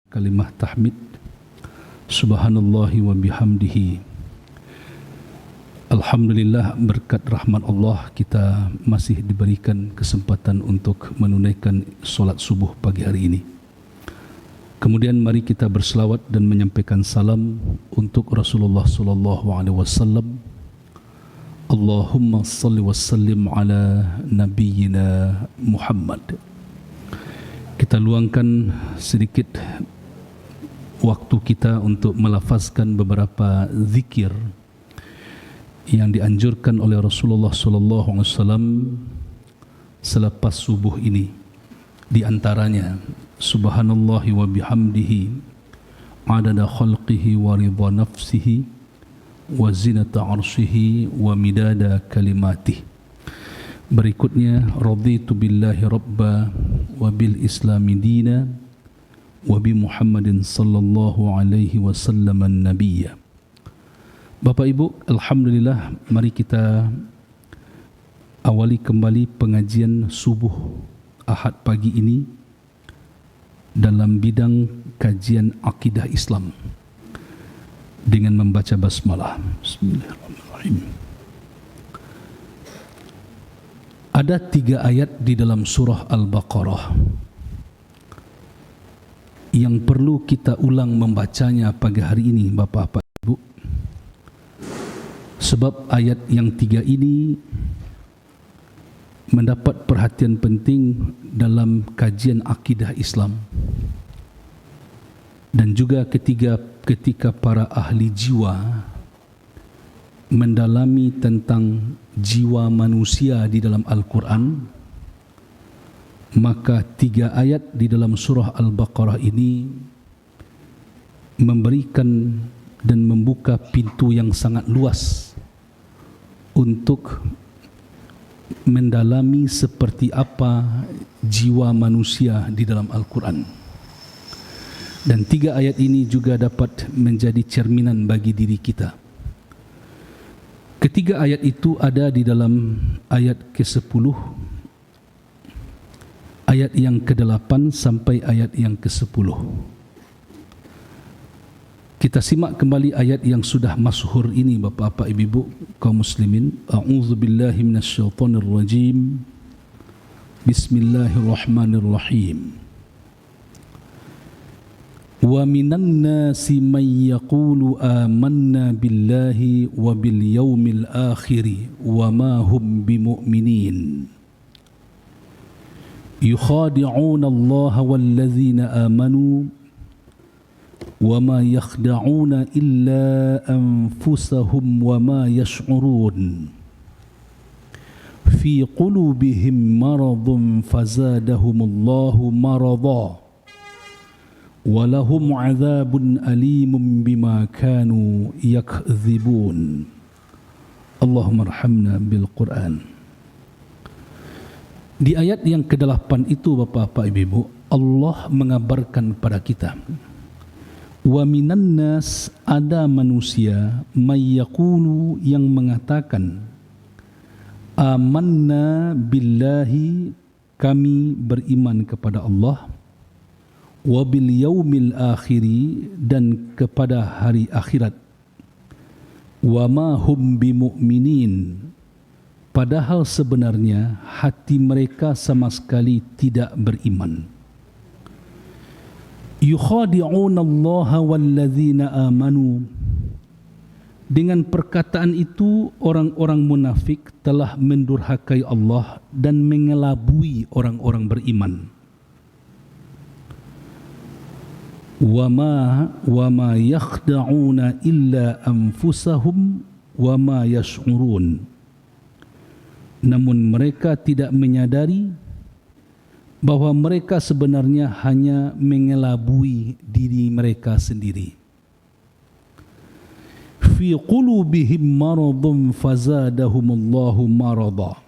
kalimah tahmid subhanallahi wa bihamdihi. Alhamdulillah, berkat rahmat Allah kita masih diberikan kesempatan untuk menunaikan solat subuh pagi hari ini. Kemudian mari kita berselawat dan menyampaikan salam untuk Rasulullah sallallahu alaihi wasallam. Allahumma salli wa sallim ala nabiyyina Muhammad. Kita luangkan sedikit waktu kita untuk melafazkan beberapa zikir yang dianjurkan oleh Rasulullah sallallahu alaihi wasallam selepas subuh ini. Di antaranya subhanallahi wa bihamdihi adada khalqihi wa ridha nafsihi wa zinata arshihi wa midada kalimatih. Berikutnya raditu billahi rabba wa bil islami dina wa bi Muhammadin sallallahu alaihi wasallam an-nabiyya. Bapak Ibu, alhamdulillah, mari kita awali kembali pengajian subuh Ahad pagi ini dalam bidang kajian akidah Islam dengan membaca basmalah. Bismillahirrahmanirrahim. Ada 3 ayat di dalam surah Al-Baqarah yang perlu kita ulang membacanya pagi hari ini, Bapak-bapak Ibu. Sebab ayat yang 3 ini mendapat perhatian penting dalam kajian akidah Islam. Dan juga ketika para ahli jiwa mendalami tentang jiwa manusia di dalam Al-Quran, maka 3 ayat di dalam surah Al-Baqarah ini memberikan dan membuka pintu yang sangat luas untuk mendalami seperti apa jiwa manusia di dalam Al-Quran. Dan 3 ayat ini juga dapat menjadi cerminan bagi diri kita. Ketiga ayat itu ada di dalam ayat ke-10, ayat yang ke-8 sampai ayat yang ke-10. Kita simak kembali ayat yang sudah masyhur ini, Bapak-bapak, Ibu-ibu, kaum muslimin. A'udzubillahi minasyaitonirrajim. Bismillahirrahmanirrahim. Wa minan nasi man yaqulu amanna billahi wa bil yaumil akhir wa ma hum bimu'minin. Yukhadi'una Allah wal ladzina amanu wa ma yakhda'una illa anfusahum wa ma yash'urun. Fi qulubihim maradun fazadahumullahu marada walahum azabun alimun bima kanu yakdzibun. Allahumma arhamna bil Quran. Di ayat yang ke-8 itu, Bapak-bapak, Ibu, Allah mengabarkan pada kita, wa minan nas, ada manusia, may yaqulu, yang mengatakan, amanna billahi, kami beriman kepada Allah, wa bil yaumil akhiri, dan kepada hari akhirat, wa ma hum bimu'minin, padahal sebenarnya hati mereka sama sekali tidak beriman. Yukhadi'una Allah wal ladzina amanu, dengan perkataan itu orang-orang munafik telah mendurhakai Allah dan mengelabui orang-orang beriman. Wa ma yakhda'una illa anfusahum wa ma yash'urun. Namun mereka tidak menyadari bahwa mereka sebenarnya hanya mengelabui diri mereka sendiri. Fi qulubihim maradun fazadahumullahu marada.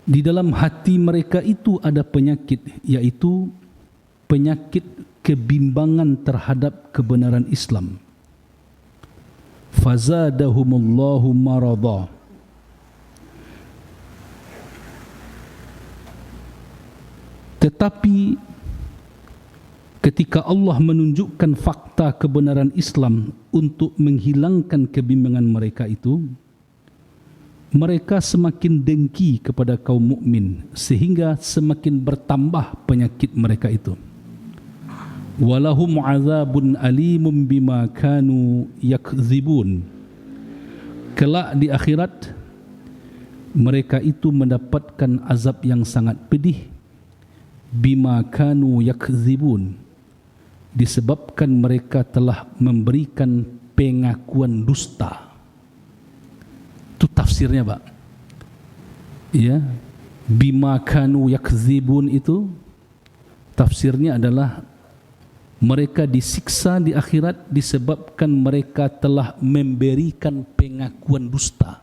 Di dalam hati mereka itu ada penyakit, yaitu penyakit kebimbangan terhadap kebenaran Islam. Fazadahumullahu marada. Tetapi ketika Allah menunjukkan fakta kebenaran Islam untuk menghilangkan kebimbangan mereka itu, mereka semakin dengki kepada kaum mukmin sehingga semakin bertambah penyakit mereka itu. Walahum azabun alimun bima kanu yakzibun. Kelak di akhirat mereka itu mendapatkan azab yang sangat pedih, bima kanu yakzibun, disebabkan mereka telah memberikan pengakuan dusta. Itu tafsirnya, Pak. Ya, bima kanu yakzibun itu tafsirnya adalah mereka disiksa di akhirat disebabkan mereka telah memberikan pengakuan dusta,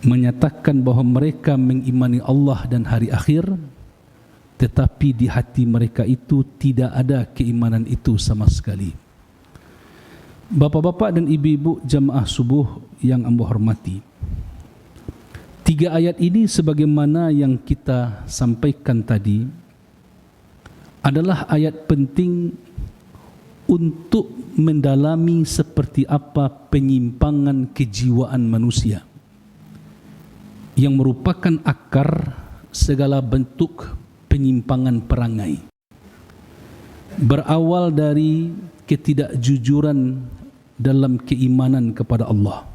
menyatakan bahawa mereka mengimani Allah dan hari akhir, tetapi di hati mereka itu tidak ada keimanan itu sama sekali. Bapa-bapa dan ibu-ibu jamaah subuh yang amba hormati, 3 ayat ini sebagaimana yang kita sampaikan tadi adalah ayat penting untuk mendalami seperti apa penyimpangan kejiwaan manusia yang merupakan akar segala bentuk penyimpangan perangai. Berawal dari ketidakjujuran dalam keimanan kepada Allah.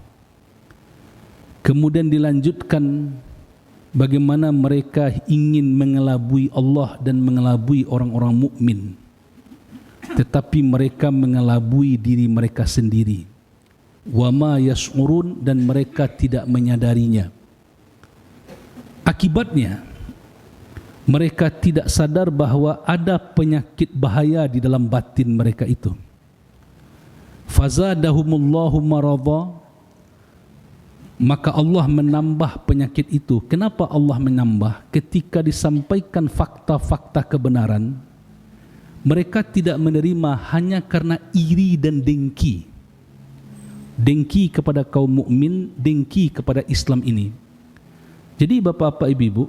Kemudian dilanjutkan bagaimana mereka ingin mengelabui Allah dan mengelabui orang-orang mukmin, tetapi mereka mengelabui diri mereka sendiri. Wa ma yash'urun, dan mereka tidak menyadarinya. Akibatnya mereka tidak sadar bahawa ada penyakit bahaya di dalam batin mereka itu. Fazadahumullahu maradha, maka Allah menambah penyakit itu. Kenapa Allah menambah? Ketika disampaikan fakta-fakta kebenaran, mereka tidak menerima hanya karena iri dan dengki. Dengki kepada kaum mukmin, dengki kepada Islam ini. Jadi bapak-bapak ibu-ibu,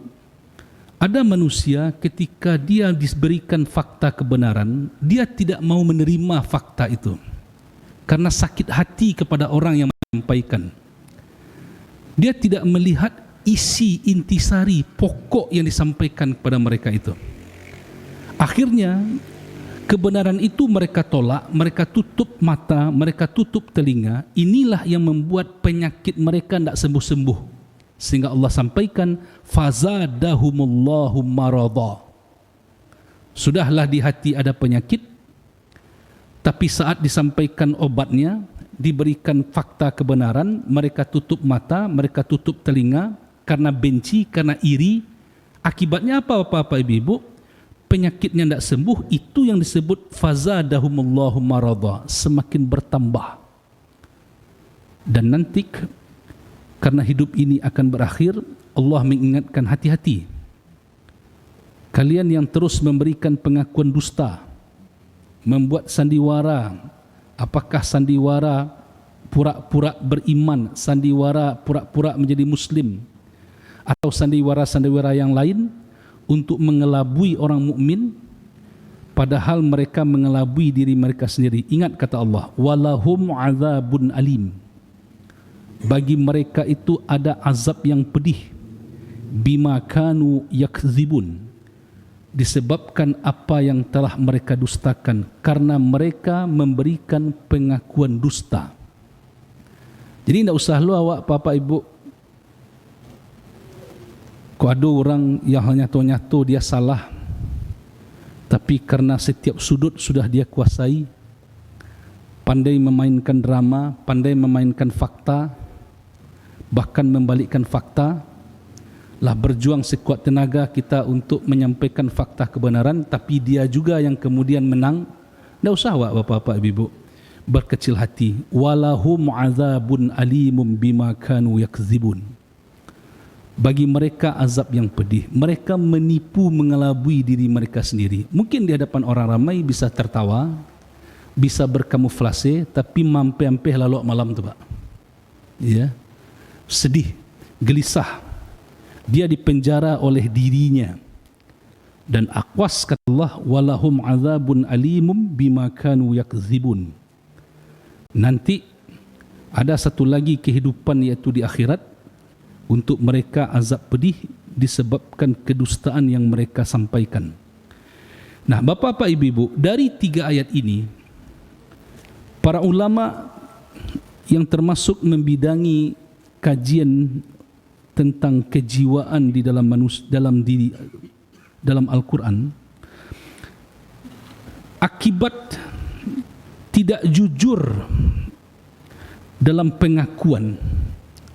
ada manusia ketika dia diberikan fakta kebenaran, dia tidak mau menerima fakta itu karena sakit hati kepada orang yang menyampaikan. Dia tidak melihat isi intisari pokok yang disampaikan kepada mereka itu. Akhirnya kebenaran itu mereka tolak, mereka tutup mata, mereka tutup telinga. Inilah yang membuat penyakit mereka tidak sembuh-sembuh. Sehingga Allah sampaikan fazadahumullahu maradha. Sudahlah di hati ada penyakit, tapi saat disampaikan obatnya, diberikan fakta kebenaran, mereka tutup mata, mereka tutup telinga karena benci, karena iri. Akibatnya apa Bapak Ibu? Penyakitnya tidak sembuh. Itu yang disebut fazadahumullahu maradha, semakin bertambah. Dan nanti karena hidup ini akan berakhir, Allah mengingatkan hati-hati. Kalian yang terus memberikan pengakuan dusta, membuat sandiwara, apakah sandiwara pura-pura beriman, sandiwara pura-pura menjadi muslim, atau sandiwara-sandiwara yang lain untuk mengelabui orang mukmin, padahal mereka mengelabui diri mereka sendiri. Ingat kata Allah, walahum azabun alim. Bagi mereka itu ada azab yang pedih, bima kanu yakzibun, disebabkan apa yang telah mereka dustakan, karena mereka memberikan pengakuan dusta. Jadi tidak usah lu awak Bapak Ibu, kok ada orang yang nyata-nyata dia salah, tapi karena setiap sudut sudah dia kuasai, pandai memainkan drama, pandai memainkan fakta, bahkan membalikkan fakta, lah berjuang sekuat tenaga kita untuk menyampaikan fakta kebenaran, tapi dia juga yang kemudian menang. Tidak usah Bapak-bapak Ibu berkecil hati. Walahum azabun alimum bima kanu yakzibun. Bagi mereka azab yang pedih. Mereka menipu, mengelabui diri mereka sendiri. Mungkin di hadapan orang ramai bisa tertawa, bisa berkamuflase, tapi mampe-mampe lalu malam tu Pak. Ya, sedih, gelisah. Dia dipenjara oleh dirinya. Dan awas kata Allah, walahum azabun alimum bima kanu yakzibun. Nanti ada satu lagi kehidupan, yaitu di akhirat, untuk mereka azab pedih disebabkan kedustaan yang mereka sampaikan. Nah, Bapak-bapak, Ibu-ibu, dari 3 ayat ini para ulama yang termasuk membidangi kajian tentang kejiwaan di dalam manusia, dalam Al-Quran, akibat tidak jujur dalam pengakuan,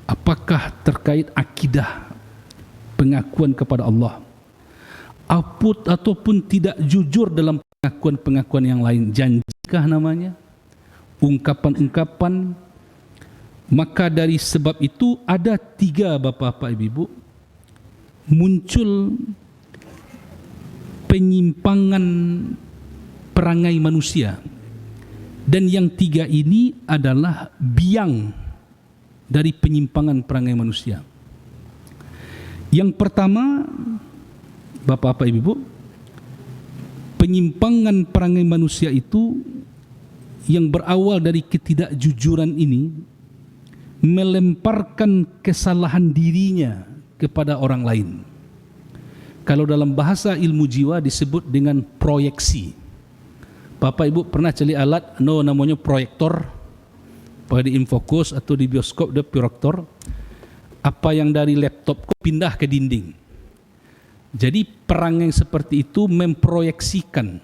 apakah terkait akidah, pengakuan kepada Allah, ataupun tidak jujur dalam pengakuan-pengakuan yang lain, janjikah namanya, ungkapan-ungkapan, maka dari sebab itu ada 3, Bapak-bapak, Ibu-ibu, muncul penyimpangan perangai manusia, dan yang 3 ini adalah biang dari penyimpangan perangai manusia. Yang pertama, Bapak-bapak, Ibu, penyimpangan perangai manusia itu yang berawal dari ketidakjujuran ini melemparkan kesalahan dirinya kepada orang lain. Kalau dalam bahasa ilmu jiwa disebut dengan proyeksi. Bapak Ibu pernah cari alat namanya proyektor, pada di infokus atau di bioskop ada proyektor. Apa yang dari laptop pindah ke dinding. Jadi perangai seperti itu memproyeksikan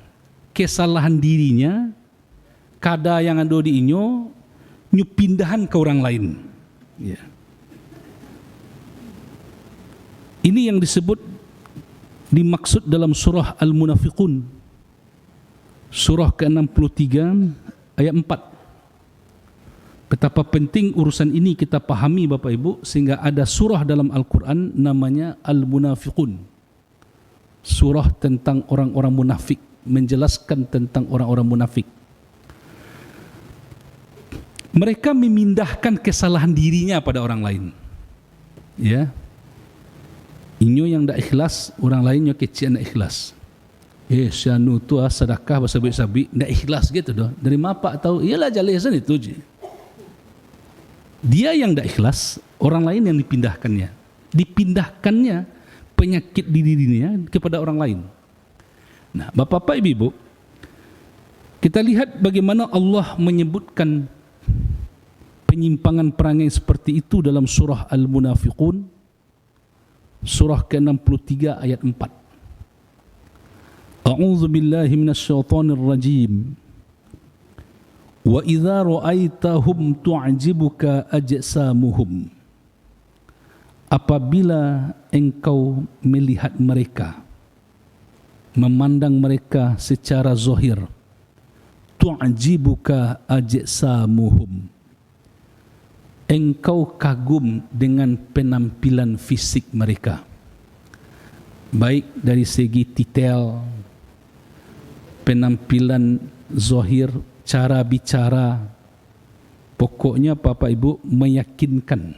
kesalahan dirinya, kada yang ada di inyo, pindahan ke orang lain. Ya. Ini yang disebut, dimaksud dalam surah Al-Munafiqun, surah ke-63 ayat 4. Betapa penting urusan ini kita pahami, Bapak Ibu, sehingga ada surah dalam Al-Quran namanya Al-Munafiqun, surah tentang orang-orang munafik, menjelaskan tentang orang-orang munafik. Mereka memindahkan kesalahan dirinya pada orang lain. Ya, inyo yang tak ikhlas, orang lain yang kecil tak ikhlas. Syanu tu sedekah bersabi-sabi tak ikhlas gitu doh. Dari apa tahu? Iyalah jalisan itu je. Dia yang tak ikhlas, orang lain yang dipindahkannya penyakit di dirinya kepada orang lain. Nah, Bapak-bapak, Ibu, kita lihat bagaimana Allah menyebutkan penyimpangan perangai seperti itu dalam surah Al-Munafiqun, surah ke-63 ayat 4. A'udzu billahi minasyaitonir rajim. Wa idza ra'aitahum tu'jibuka ajsamuhum. Apabila engkau melihat mereka, memandang mereka secara zahir, tu'jibuka ajsamuhum, engkau kagum dengan penampilan fisik mereka, baik dari segi detail, penampilan zahir, cara bicara, pokoknya Bapak Ibu meyakinkan,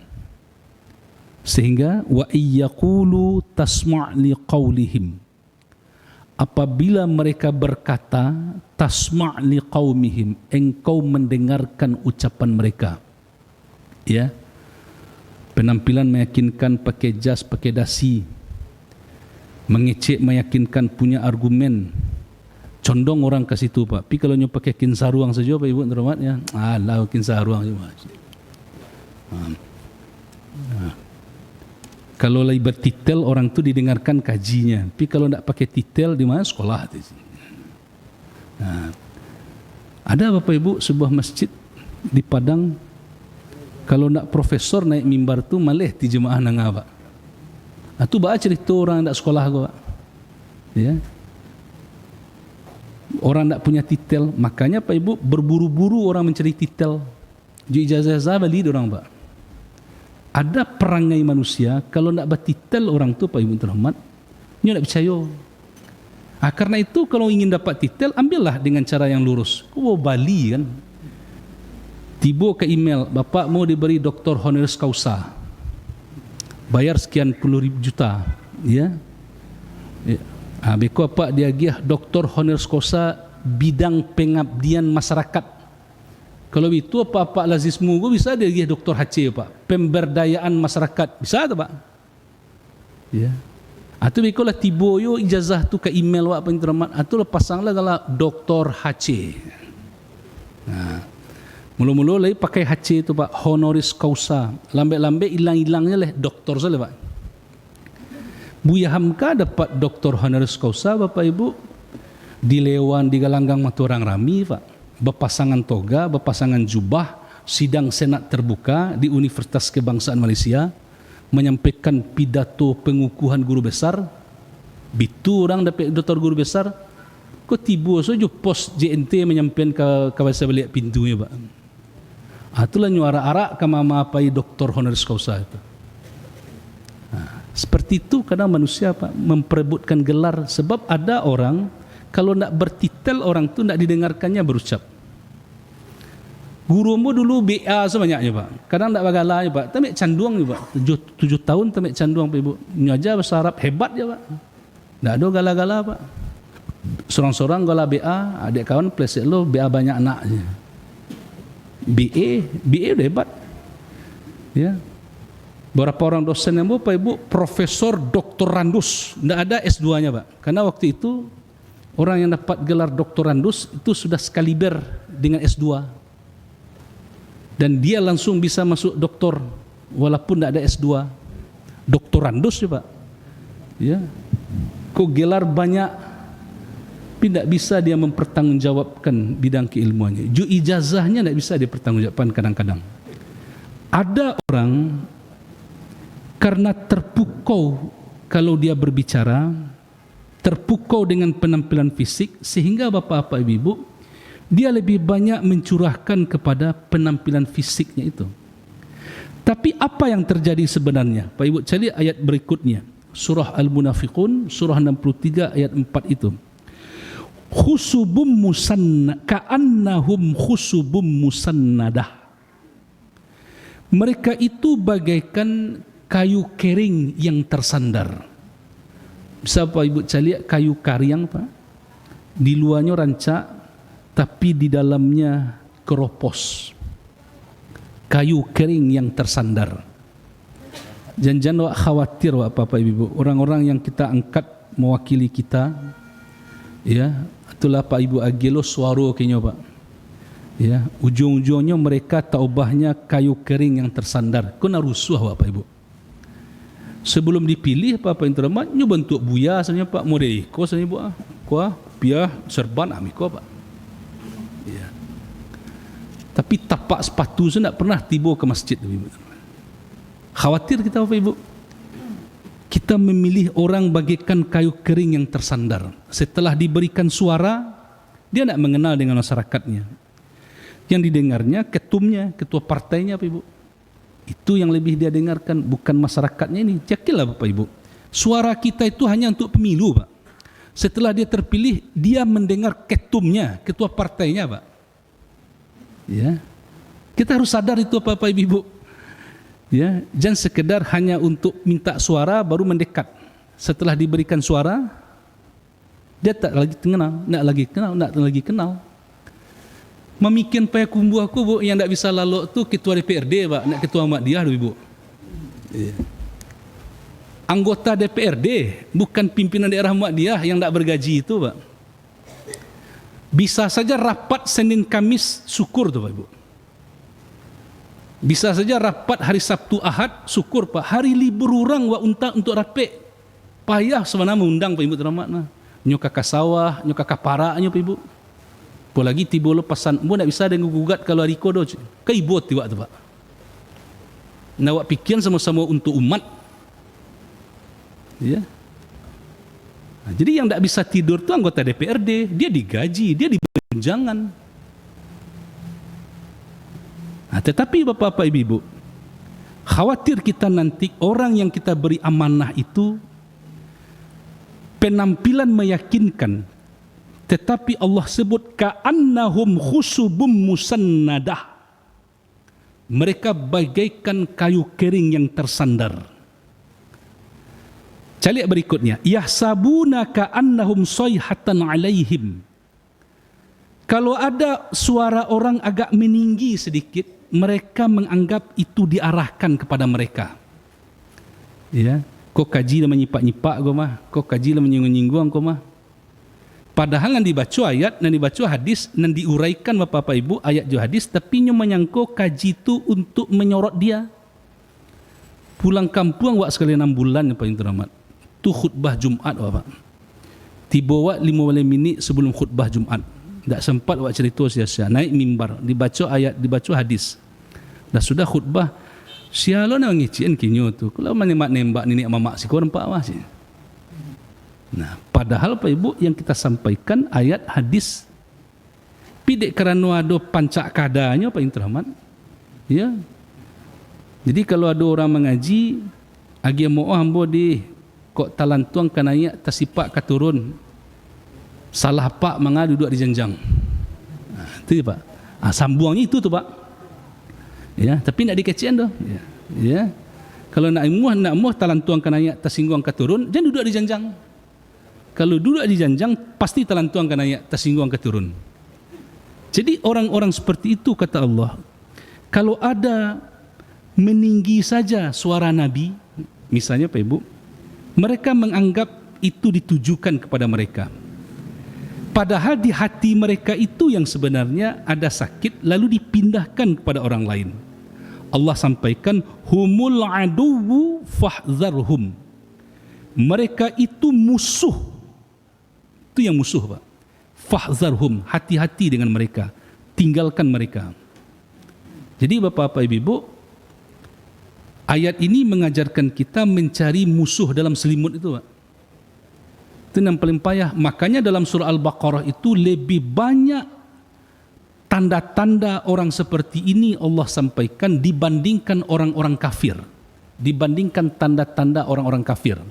sehingga wa iyyaqulu tasma' liqaulihim, apabila mereka berkata tasma' liqaumihim, engkau mendengarkan ucapan mereka. Ya, penampilan meyakinkan, pakai jas, pakai dasi, mengecek meyakinkan, punya argumen, condong orang ke situ, Pak. Tapi kalau nyo pakai kinsaruang saja, Pak Ibu terhormat, ya, alah kinsaruang cuma. Kalau lagi bertitel orang tu didengarkan kajinya. Tapi kalau tidak pakai titel di mana sekolah? Nah, ada Bapak Ibu sebuah masjid di Padang. Kalau nak profesor naik mimbar tu malih di jemaah nanga, Pak. Itu baca cerita orang nak sekolah ko, Pak. Ya. Orang tak punya titel, makanya Pak Ibu berburu-buru orang mencari titel. Ijazah bali orang, Pak. Ada perangai manusia kalau nak bertitel orang tu, Pak Ibu terhormat, nyo nak percaya. Karena itu kalau ingin dapat titel, ambillah dengan cara yang lurus. Kau bali kan? Tiba ke email, Bapak mau diberi doktor honoris causa, bayar sekian puluh ribu juta, ya. Beko apa dia giah doktor honoris causa bidang pengabdian masyarakat. Kalau itu apa lazismu go bisa dia giah doktor HC Pak, pemberdayaan masyarakat. Bisa tak Pak? Ya. Atau beko lah tibo yo ijazah tu ke email wa pentramat atau pasanglah gala doktor HC. Nah, mulu-mulu lagi pakai HC itu Pak, honoris causa. Lambe-lambe hilang-hilangnya leh doktor saja Pak. Buya Hamka dapat doktor honoris causa Bapak Ibu di Lewan di Galanggang Maturang Rami Pak. Berpasangan toga, berpasangan jubah, sidang senat terbuka di Universitas Kebangsaan Malaysia, menyampaikan pidato pengukuhan guru besar. Bitu orang dapat doktor guru besar. Kok tiba saja pos JNT menyampaikan ke bahasa balik pintunya Pak. Itulah nyuara arak ke mama apai doktor honoris causa itu. Seperti itu kadang manusia Pak memperebutkan gelar, sebab ada orang kalau nak bertitel orang tu nak didengarkannya berucap. Gurumu dulu BA sebanyaknya Pak. Kadang tak bagalanya Pak. Tamek canduang ni Pak. 7 tahun tamek canduang Pak Ibu. Nyaja bahasa Arab hebat je Pak. Tak ada gala-gala Pak. Sorang-sorang gala BA, adik kawan pleset lo BA banyak anak je. BA udah hebat. Ya. Berapa orang dosen yang Pak Ibu profesor doktorandus, tidak ada S2-nya Pak. Karena waktu itu orang yang dapat gelar doktorandus itu sudah sekaliber dengan S2. Dan dia langsung bisa masuk doktor walaupun tidak ada S2. Doktorandus ya Pak. Ya. Kok gelar banyak tidak bisa dia mempertanggungjawabkan bidang keilmuannya. Ijazahnya tidak bisa dia pertanggungjawabkan kadang-kadang. Ada orang karena terpukau kalau dia berbicara, terpukau dengan penampilan fisik, sehingga bapak-bapak ibu, dia lebih banyak mencurahkan kepada penampilan fisiknya itu. Tapi apa yang terjadi sebenarnya? Pak Ibu cari ayat berikutnya, surah Al-Munafiqun, surah 63 ayat 4 itu. Khusubum musanna ka'annahum khusubum musannadah. Mereka itu bagaikan kayu kering yang tersandar. Bisa Pak Ibu cari kayu karyang Pak. Di luarnya rancak, tapi di dalamnya keropos. Kayu kering yang tersandar. Jangan khawatir Bapak Ibu. Orang-orang yang kita angkat mewakili kita, ya, itulah Pak Ibu Agilo suara kayaknya Pak. Ya, ujung-ujungnya mereka taubahnya kayu kering yang tersandar. Kena rusuh Bapak Ibu. Sebelum dipilih Bapak Intramat, nyo bentuk buya sebenarnya Pak Modeko sebenarnya Bu. Kuah piah serban amiko Pak. Ya. Tapi tapak sepatu saya tak pernah tiba ke masjid Ibu. Khawatir kita Bapak Ibu. Kita memilih orang bagaikan kayu kering yang tersandar. Setelah diberikan suara, dia tak mengenal dengan masyarakatnya. Yang didengarnya ketumnya, ketua partainya Bapak Ibu. Itu yang lebih dia dengarkan, bukan masyarakatnya ini. Yakinlah Bapak Ibu, suara kita itu hanya untuk pemilu Pak. Setelah dia terpilih, dia mendengar ketumnya, ketua partainya Pak. Ya, kita harus sadar itu Bapak Ibu. Ya, jangan sekedar hanya untuk minta suara baru mendekat. Setelah diberikan suara, dia tak lagi kenal, tak lagi kenal. Memikian payah kumbu aku Bu, yang tak bisa lalu tu ketua DPRD Pak, nak ketua Ahmadiyah Ibu. Ya. Anggota DPRD, bukan pimpinan daerah Ahmadiyah yang tak bergaji itu Pak. Bisa saja rapat Senin Kamis syukur tu Pak Ibu. Bisa saja rapat hari Sabtu Ahad syukur Pak. Hari libur orang wa untuk rapek. Payah sebenarnya mengundang Pak Ibu teramat nah. Nyo kakak sawah, nyo kakak paraknya Pak Ibu. Apalagi tiba lepasan, mu nak bisa dengan gugat kalau hari kodo. Kaibot tiba tu Pak. Nawak pikiran sama-sama untuk umat. Ya. Nah, jadi yang tak bisa tidur tu anggota DPRD, dia digaji, dia diberi tunjangan. Nah, tetapi Bapak-bapak Ibu, khawatir kita nanti orang yang kita beri amanah itu penampilan meyakinkan, tetapi Allah sebut ka'annahum khusubum musannadah. Mereka bagaikan kayu kering yang tersandar. Calik berikutnya, yahsabuna ka'annahum sayhatan alaihim. Kalau ada suara orang agak meninggi sedikit, mereka menganggap itu diarahkan kepada mereka. Ya, kau kaji lah menyipak-nyipak kau mah, kau kaji lah menyinggung-nyinggung kau mah. Padahal nan dibaca ayat, nan dibaca hadis, nan diuraikan Bapak Ibu ayat jo hadis, tapi nyo menyangko kaji itu untuk menyorot dia. Pulang kampung wak sekali 6 bulan yang paling teramat. Tu khutbah Jumat Bapak. Tiba wak 15 minit sebelum khutbah Jumat. Tak sempat buat cerita sia-sia. Naik mimbar, dibaca ayat, dibaca hadis. Dah sudah khutbah. Sialo nak ngician kinyo tu. Kalau menembak nenek mamak si kau nampak apa sih? Nah, padahal Pak Ibu yang kita sampaikan ayat hadis. Pidek kerana ada pancak kadanya paling teramat. Ya. Jadi kalau ada orang mengaji, agi mau hambo di kok talantuang kan ayat tasipak katurun. Salah pak manga duduk di jenjang. Itu Pak. Sambuangnya itu tu Pak. Ya, tapi nak dikecian tu. Ya. Kalau nak muh talantuang kan ayat tersinggung keturun, jangan duduk di jenjang. Kalau duduk di jenjang pasti talantuang kan ayat tersinggung keturun. Jadi orang-orang seperti itu kata Allah, kalau ada meninggi saja suara Nabi, misalnya Pak Ibu, mereka menganggap itu ditujukan kepada mereka. Padahal di hati mereka itu yang sebenarnya ada sakit lalu dipindahkan kepada orang lain. Allah sampaikan humul aduwu fahzarhum. Mereka itu musuh. Itu yang musuh Pak. Fahzarhum, hati-hati dengan mereka. Tinggalkan mereka. Jadi Bapak-bapak Ibu, ayat ini mengajarkan kita mencari musuh dalam selimut itu Pak. Itu yang paling payah. Makanya dalam surah Al-Baqarah itu lebih banyak tanda-tanda orang seperti ini Allah sampaikan dibandingkan orang-orang kafir. Dibandingkan tanda-tanda orang-orang kafir.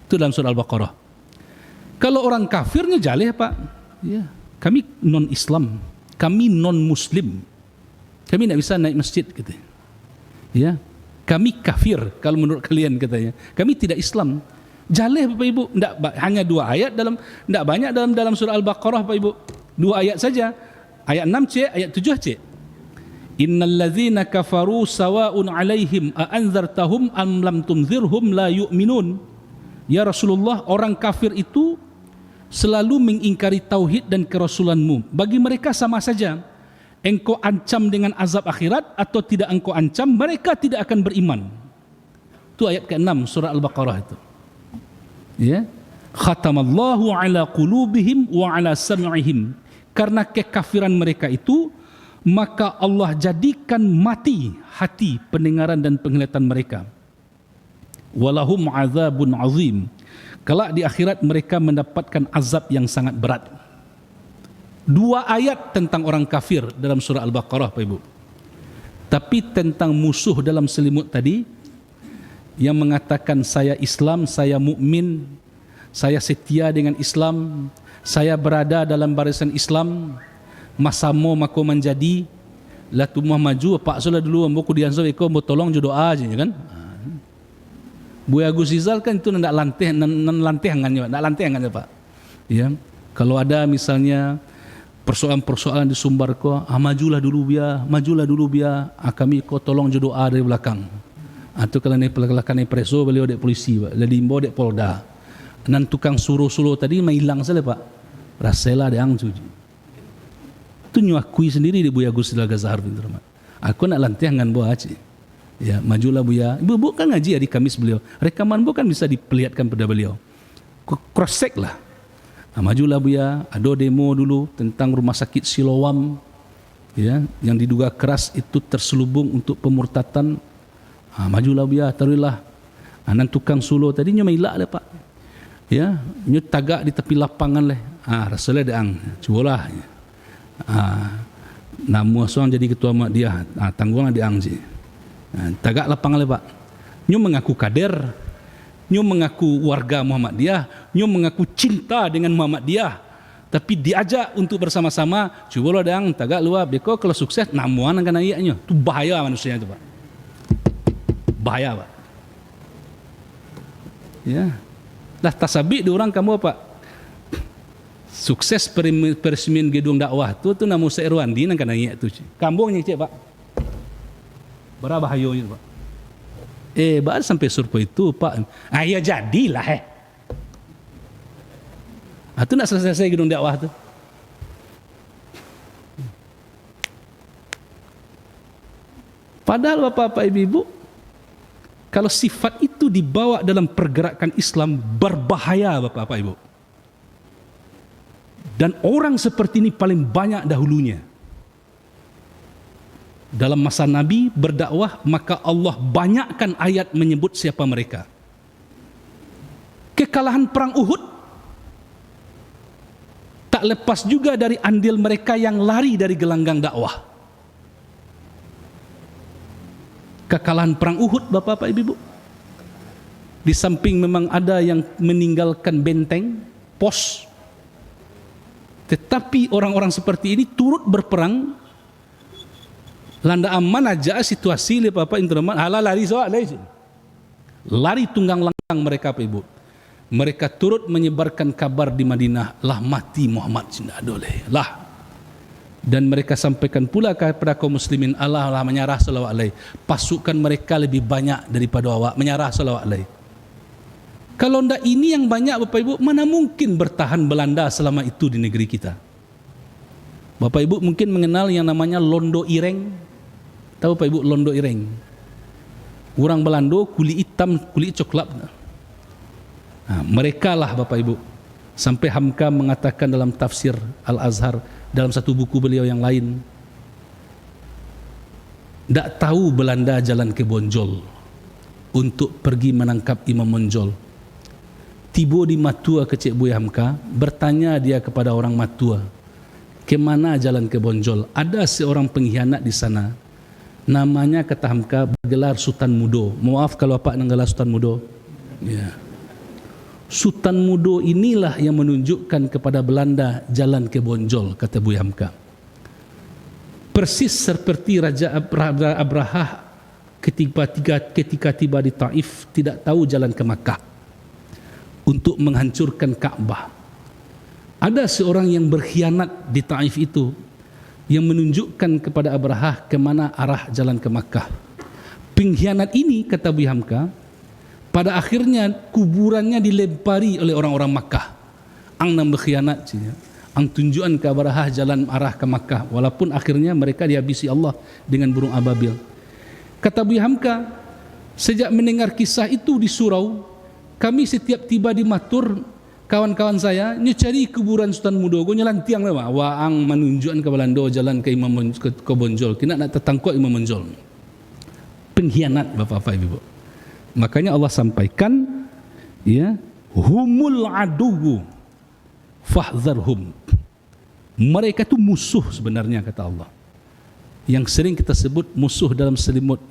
Itu dalam surah Al-Baqarah. Kalau orang kafirnya jaleh Pak. Ya, kami non-Islam. Kami non-Muslim. Kami tidak bisa naik masjid gitu. Ya, kami kafir kalau menurut kalian katanya. Kami tidak Islam. Jaleh Bapak Ibu, tidak hanya 2 ayat dalam, tidak banyak dalam surah Al-Baqarah Bapak Ibu. 2 ayat saja. Ayat 6C, ayat 7C. Innal ladzina kafaru sawa'un 'alaihim a anzartahum am lam tunzirhum la yu'minun. Ya Rasulullah, orang kafir itu selalu mengingkari tauhid dan kerasulanmu. Bagi mereka sama saja. Engkau ancam dengan azab akhirat atau tidak engkau ancam, mereka tidak akan beriman. Itu ayat ke-6 surah Al-Baqarah itu. Ya, khatamallahu ala qulubihim wa ala sam'ihim. Karena kekafiran mereka itu, maka Allah jadikan mati hati, pendengaran dan penglihatan mereka. Walahum azabun azim. Kelak di akhirat mereka mendapatkan azab yang sangat berat. 2 ayat tentang orang kafir dalam surah Al-Baqarah Pak Ibu. Tapi tentang musuh dalam selimut tadi, yang mengatakan saya Islam, saya mukmin, saya setia dengan Islam, saya berada dalam barisan Islam, masamo mako menjadi la tumah maju pak sola dulu ambo ku dianso eko mau tolong jo doa aja kan. Bu Agus Rizal kan itu ndak lantehangannya Pak. Ya. Kalau ada misalnya persoalan-persoalan di sumbar ko, majulah dulu biar, kami ko tolong jo doa dari belakang. Atau kalau naik pelakon preso beliau dek polisi Pak, jadi imbo dek polda. Nan tukang suruh-suruh tadi mailang saja Pak. Rasela deang cuci. Itu nyuakui sendiri di Buya Gus Rizal pintu rumah. Aku nak lantih ngan buah aja. Ya, majulah Buya. Ibu kan ngaji hari Kamis beliau. Rekaman bukan bisa diperlihatkan pada beliau. Cross check lah. Majulah Buya. Ada demo dulu tentang rumah sakit Siloam. Ya, yang diduga keras itu terselubung untuk pemurtatan. Majulah Buya, taruhlah. Nan tukang suluh tadi nyo mailak le Pak. Ya, nyo tagak di tepi lapangan leh. Rasulullah deang, cubalah. Namu soang jadi ketua Muhammadiyah. Tanggungan deang sih. Tagak lapangan le Pak. Nyo mengaku kader, nyo mengaku warga Muhammadiyah, nyo mengaku cinta dengan Muhammadiyah. Tapi diajak untuk bersama-sama, cubalah deang tagak luar. Beko kalau sukses namuan akan ayaknya. Itu bahaya manusia itu Pak. Bahaya Pak. Ya. Dah tasabik diorang kamu apa? Sukses peresmian gedung dakwah tu nama Ustaz Irwandi nang kana tu. Kampungnya cik Pak. Berapa bahayanya Pak? Baru sampai survei itu Pak. Ya jadilah tu nak selesai gedung dakwah tu. Padahal bapak-bapak ibu-ibu, kalau sifat itu dibawa dalam pergerakan Islam berbahaya bapak-bapak ibu. Dan orang seperti ini paling banyak dahulunya. Dalam masa Nabi berdakwah, maka Allah banyakkan ayat menyebut siapa mereka. Kekalahan perang Uhud tak lepas juga dari andil mereka yang lari dari gelanggang dakwah. Kekalahan perang Uhud bapak-bapak ibu-ibu, di samping memang ada yang meninggalkan benteng, pos, tetapi orang-orang seperti ini turut berperang. Landa aman aja situasi bapak intraman lari lari tunggang langgang mereka ibu. Mereka turut menyebarkan kabar di Madinah, lah mati Muhammad Sinadoleh lah. Dan mereka sampaikan pula kepada kaum muslimin, Allah menyerah salawat alaih. Pasukan mereka lebih banyak daripada awak, menyerah salawat alaih. Kalau ndak ini yang banyak bapak ibu, mana mungkin bertahan Belanda selama itu di negeri kita. Bapak ibu mungkin mengenal yang namanya Londo Ireng. Tahu bapak ibu Londo Ireng? Orang Belanda kulit hitam, kulit coklat. Mereka lah bapak ibu. Sampai Hamka mengatakan dalam tafsir Al-Azhar, dalam satu buku beliau yang lain, tak tahu Belanda jalan ke Bonjol untuk pergi menangkap Imam Monjol. Tiba di Matua ke Cik Buya Hamka, bertanya dia kepada orang Matua, ke mana jalan ke Bonjol? Ada seorang pengkhianat di sana, namanya kata Hamka bergelar Sultan Mudo. Maaf kalau apa nanggalah Sultan Mudo. Ya. Sultan Mudo inilah yang menunjukkan kepada Belanda jalan ke Bonjol, kata Buya Hamka. Persis seperti Raja Abrahah ketika tiba di Taif tidak tahu jalan ke Makkah untuk menghancurkan Ka'bah. Ada seorang yang berkhianat di Taif itu yang menunjukkan kepada Abrahah ke mana arah jalan ke Makkah. Pengkhianat ini kata Buya Hamka, pada akhirnya kuburannya dilempari oleh orang-orang Makkah. Ang nam berkhianat, ang tunjukan ke Abrahah jalan arah ke Makkah, walaupun akhirnya mereka dihabisi Allah dengan burung ababil. Kata Buya Hamka, sejak mendengar kisah itu di surau, kami setiap tiba di Matur, kawan-kawan saya nyari kuburan Sultan Mudo, go nyelan tiang lewa, waang menunjukkan ke Belanda jalan ke Imam ke Bonjol, kena nak tertangkap Imam Bonjol. Pengkhianat bapak-bapak ibu. Makanya Allah sampaikan, ya, humul aduwu fahzarhum. Mereka itu musuh sebenarnya kata Allah. Yang sering kita sebut musuh dalam selimut.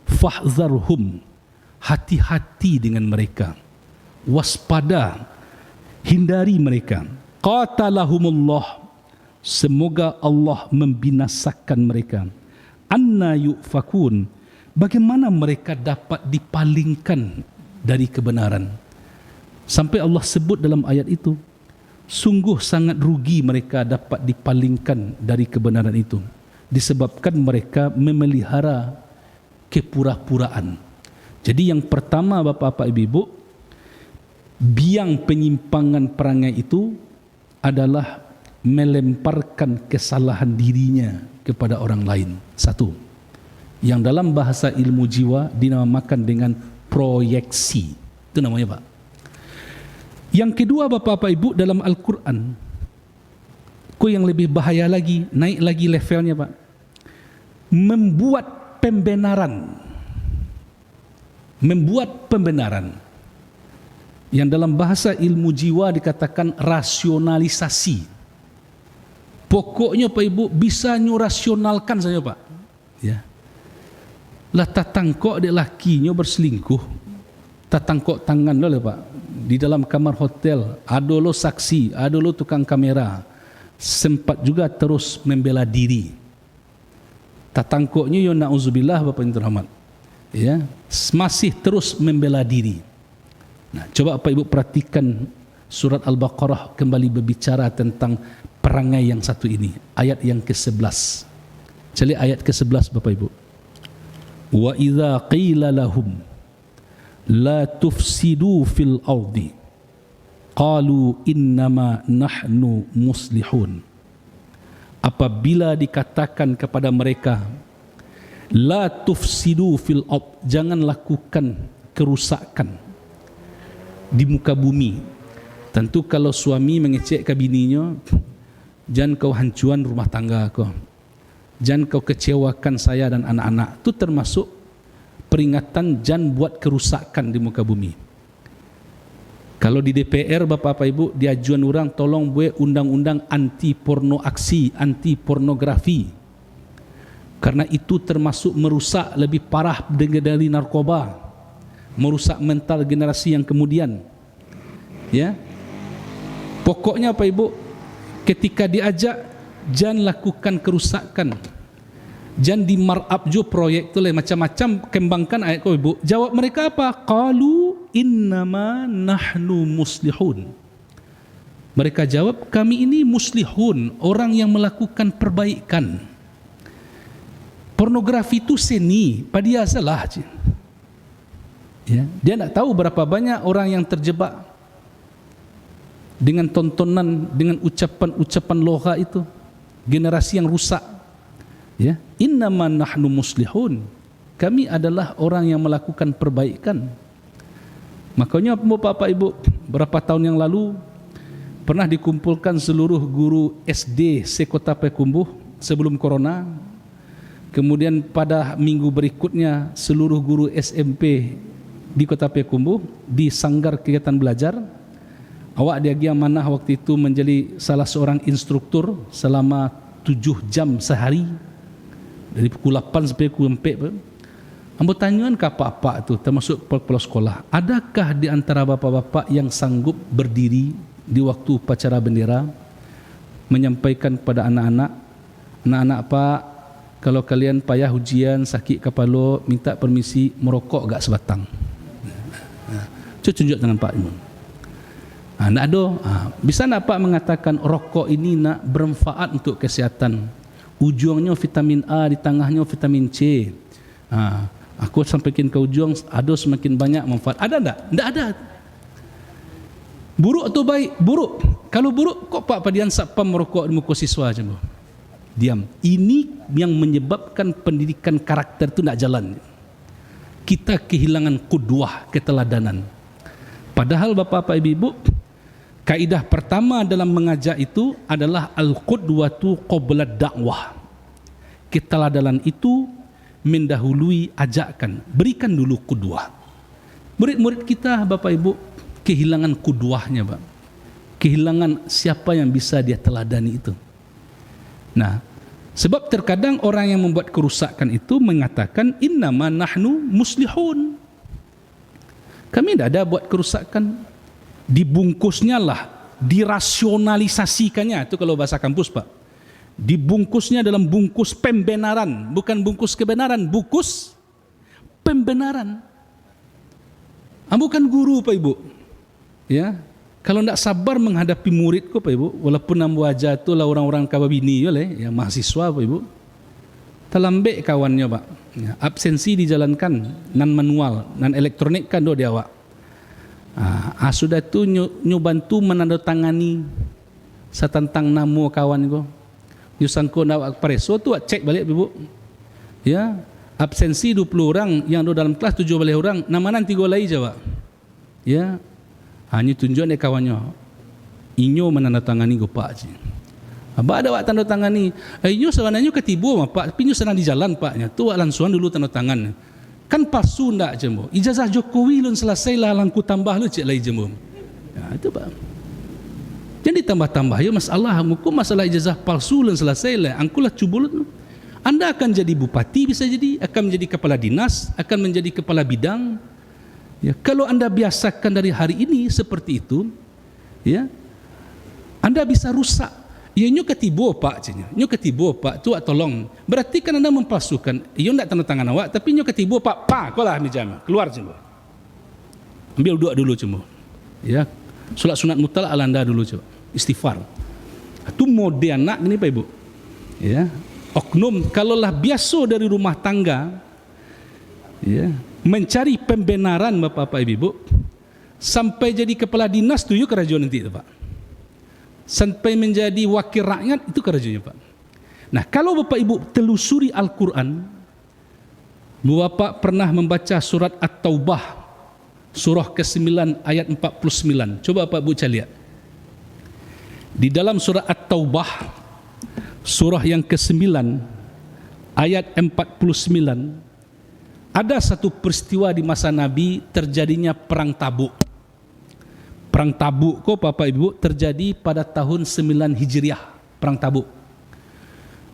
Fahzarhum, hati-hati dengan mereka. Waspada, hindari mereka. Qatalahumullah, semoga Allah membinasakan mereka. Anna yufakun, bagaimana mereka dapat dipalingkan dari kebenaran. Sampai Allah sebut dalam ayat itu, sungguh sangat rugi mereka dapat dipalingkan dari kebenaran itu, disebabkan mereka memelihara kepura-puraan. Jadi yang pertama bapak-bapak ibu-ibu, biang penyimpangan perangai itu adalah melemparkan kesalahan dirinya kepada orang lain. Satu, yang dalam bahasa ilmu jiwa dinamakan dengan proyeksi. Itu namanya Pak. Yang kedua bapak-bapak ibu, dalam Al-Quran, yang lebih bahaya lagi, naik lagi levelnya Pak, membuat pembenaran. Membuat pembenaran. Yang dalam bahasa ilmu jiwa dikatakan rasionalisasi. Pokoknya Pak Ibu bisa nyurasionalkan saja Pak. Ya. Lah tatangkok dia lakinya berselingkuh, tatangkok tangan lo Pak di dalam kamar hotel, ada lo saksi, ada lo tukang kamera, sempat juga terus membela diri. Tatangkoknya yo na'udzubillah Bapak yang terhormat, ya, masih terus membela diri. Nah, coba Bapak Ibu perhatikan surat Al-Baqarah kembali berbicara tentang perangai yang satu ini, ayat yang ke-11. Cari ayat ke-11 Bapak Ibu. Wa idza qila lahum la tufsidu fil ardi qalu innama nahnu muslihun. Apabila dikatakan kepada mereka, la tufsidu fil ard, jangan lakukan kerusakan di muka bumi. Tentu kalau suami mengecek ke bininya, jangan kau hancuan rumah tangga kau, jangan kau kecewakan saya dan anak-anak. Itu termasuk peringatan jangan buat kerusakan di muka bumi. Kalau di DPR Bapak Ibu diajuan orang tolong buat undang-undang anti porno aksi, anti pornografi. Karena itu termasuk merusak lebih parah dari narkoba, merusak mental generasi yang kemudian. Ya. Pokoknya Pak Ibu, ketika diajak jangan lakukan kerusakan. Jangan di markup jo proyek tu lah macam-macam kembangkan ayat kau Ibu. Jawab mereka apa? Qalu innama nahnu muslihun. Mereka jawab, kami ini muslihun, orang yang melakukan perbaikan. Pornografi itu seni, pada salah. Ya, dia tak tahu berapa banyak orang yang terjebak dengan tontonan, dengan ucapan-ucapan loha itu. Generasi yang rusak. Ya, innama nahnu muslihun. Kami adalah orang yang melakukan perbaikan. Makanya Bapak Ibu, berapa tahun yang lalu pernah dikumpulkan seluruh guru SD sekota Payakumbuh sebelum corona. Kemudian pada minggu berikutnya seluruh guru SMP di Kota Payakumbuh di sanggar kegiatan belajar. Awak dia mana waktu itu menjadi salah seorang instruktur selama 7 jam sehari. Dari pukul 8 sampai pukul 4. Ambo tanyaan ke apa-apa tu termasuk kepala sekolah, adakah di antara bapak-bapak yang sanggup berdiri di waktu upacara bendera menyampaikan kepada anak-anak, anak-anak Pak, kalau kalian payah ujian, sakit kepala, minta permisi merokok gak sebatang. Cuba tunjuk tangan Pak Imam. Nak ada. Bisa nak Pak mengatakan rokok ini nak bermanfaat untuk kesihatan? Ujungnya vitamin A, di tengahnya vitamin C. Aku sampaikan ke ujung, ada semakin banyak manfaat. Ada tak? Tak ada. Buruk atau baik? Buruk. Kalau buruk, kok Pak Padian sapam merokok di muka siswa je? Diam. Ini yang menyebabkan pendidikan karakter itu tak jalan. Kita kehilangan qudwah, keteladanan. Padahal Bapak-Bapak Ibu, kaidah pertama dalam mengajar itu adalah al-qudwatu qabla dakwah. Keteladanan itu mendahului ajakan. Berikan dulu qudwah. Murid-murid kita Bapak Ibu kehilangan qudwahnya, Pak. Kehilangan siapa yang bisa dia teladani itu. Nah, sebab terkadang orang yang membuat kerusakan itu mengatakan innama nahnu muslihun. Kami tidak ada buat kerusakan. Dibungkusnya lah, dirasionalisasikannya, itu kalau bahasa kampus Pak. Dibungkusnya dalam bungkus pembenaran, bukan bungkus kebenaran, bungkus pembenaran. Bukan guru Pak Ibu. Ya, kalau tidak sabar menghadapi muridku Pak Ibu, walaupun nama wajah itu lah orang-orang kababini ya mahasiswa Pak Ibu, terlambek kawannya Pak. Ya, absensi dijalankan, non manual, non elektronik kan do dia Pak. Sudah tu bantu menandatangani satantang namo kawan ko. Nyusangko nak preso tu cek balik Ibu. Ya, absensi 20 orang, yang do dalam kelas 7 balik orang, nama nanti go lai je Pak. Ya. Hanya tunjuk ni kawannya. Inyo menandatangani go Pak je. Abah ada wak tanda tangani. Inyo sebenarnya ketibu Pak, tapi inyo senang di jalan Paknya. Tu wak langsung dulu tanda tangan. Kan palsu ndak jembo. Ijazah Jokowi lun selesai lah langku tambah lu cek lai jembo. Ya itu Pak. Jadi tambah-tambah ya masalah hukum, masalah ijazah palsu lun selesai lah. Angkulah cubulut. Anda akan jadi bupati bisa jadi, akan menjadi kepala dinas, akan menjadi kepala bidang. Ya, kalau Anda biasakan dari hari ini seperti itu, ya. Anda bisa rusak. Ya nyo ketibo Pak cenya. Nyo ketibo Pak, tu tolong. Berarti kan Anda mempalsukan. Iyo ndak tanda tangan awak, tapi nyo ketibo Pak, kau lah mijama. Keluar je. Ambil doa dulu cuma. Ya. Solat sunat mutlak alanda dulu coba. Istighfar. Itu mode anak ni Pak Ibu. Ya. Oknum kalaulah biasa dari rumah tangga, ya, mencari pembenaran Bapak Ibu, sampai jadi kepala dinas tu yuk kerajaan nanti Pak. Sampai menjadi wakil rakyat itu kerajaannya Pak. Nah, kalau Bapak Ibu telusuri Al-Quran, Bapak pernah membaca surat At-Taubah, surah ke-9 ayat 49. Coba Bapak Ibu lihat. Di dalam surah At-Taubah, surah yang ke-9 ayat 49, ada satu peristiwa di masa Nabi terjadinya perang Tabuk. Perang Tabuk kok Bapak Ibu terjadi pada tahun 9 Hijriah, perang Tabuk.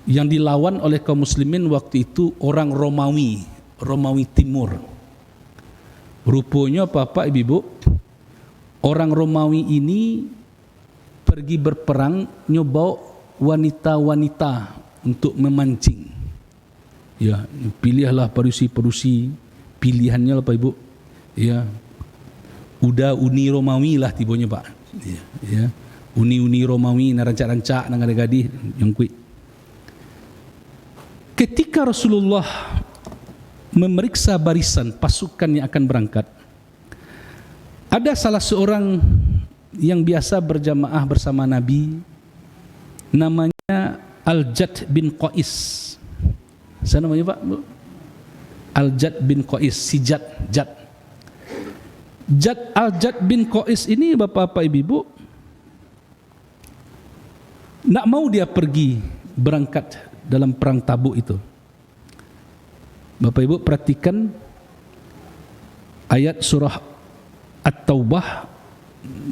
Yang dilawan oleh kaum muslimin waktu itu orang Romawi Timur. Rupanya Bapak Ibu, orang Romawi ini pergi berperang nyoba wanita-wanita untuk memancing. Ya, pilihlah parusi-parusi pilihannya Bapak Ibu. Ya. Udah uni Romawi lah tibanya Pak. Ya. Uni Romawi na rancak-rancak nang gadis yang kuit. Ketika Rasulullah memeriksa barisan pasukan yang akan berangkat, ada salah seorang yang biasa berjamaah bersama Nabi, namanya Al-Jad bin Qais. Saya namanya Pak? Al-Jad bin Qais, si Jad. Al-Jad bin Qais ini Bapak Ibu, nak mau dia pergi berangkat dalam perang Tabuk itu. Bapak Ibu perhatikan ayat surah At-Taubah,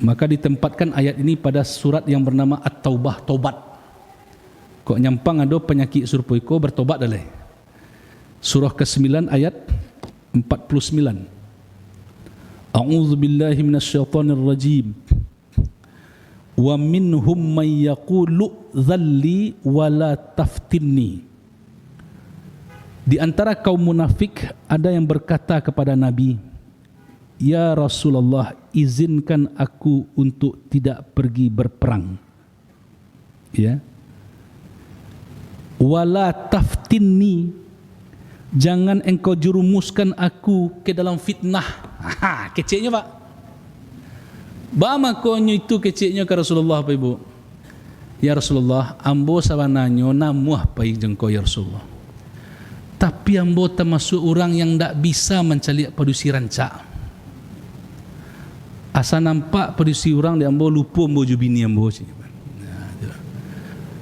maka ditempatkan ayat ini pada surat yang bernama At-Taubah, tobat. Kok nyampang ada penyakit surpoiko bertobat dalai. Surah ke-9 ayat 49. A'udzu billahi minasyaitonir rajim. Wa minhum may yaqulu dhalli wa la taftinni. Di antara kaum munafik ada yang berkata kepada Nabi, "Ya Rasulullah, izinkan aku untuk tidak pergi berperang." Ya. Wala taftinni, jangan engkau jerumuskan aku ke dalam fitnah. Kecilnya Pak. Bama konyo itu kecilnya ke Rasulullah Pak Ibu. Ya Rasulullah, ambo sabananyo namuah pai jengko ya Rasulullah. Tapi ambo termasuk orang yang tak bisa mencaliak padusi rancak. Asa nampak padusi orang di ambo lupa ambo jubini ambo.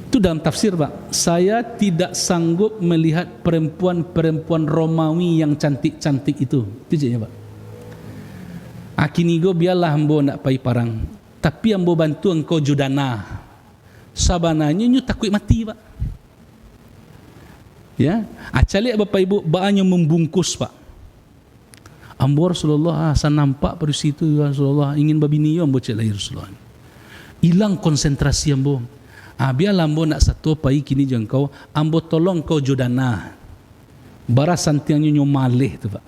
Itu dalam tafsir Pak. Saya tidak sanggup melihat perempuan-perempuan Romawi yang cantik-cantik itu. Itu je Pak. Akinigo biarlah ambo nak pai parang, tapi ambo bantu engkau judana. Sabananya nyu takut mati Pak. Ya, acalik Bapak Ibu baannya membungkus Pak. Ambo Rasulullah asa nampak pada situ ya Rasulullah ingin babini yo ambo celai Rasulullah. Hilang konsentrasi ambo. Biarlah ambo nak satu pai kini jengkau, ambo tolong kau judana. Bara santiannya nyu malih tu Pak.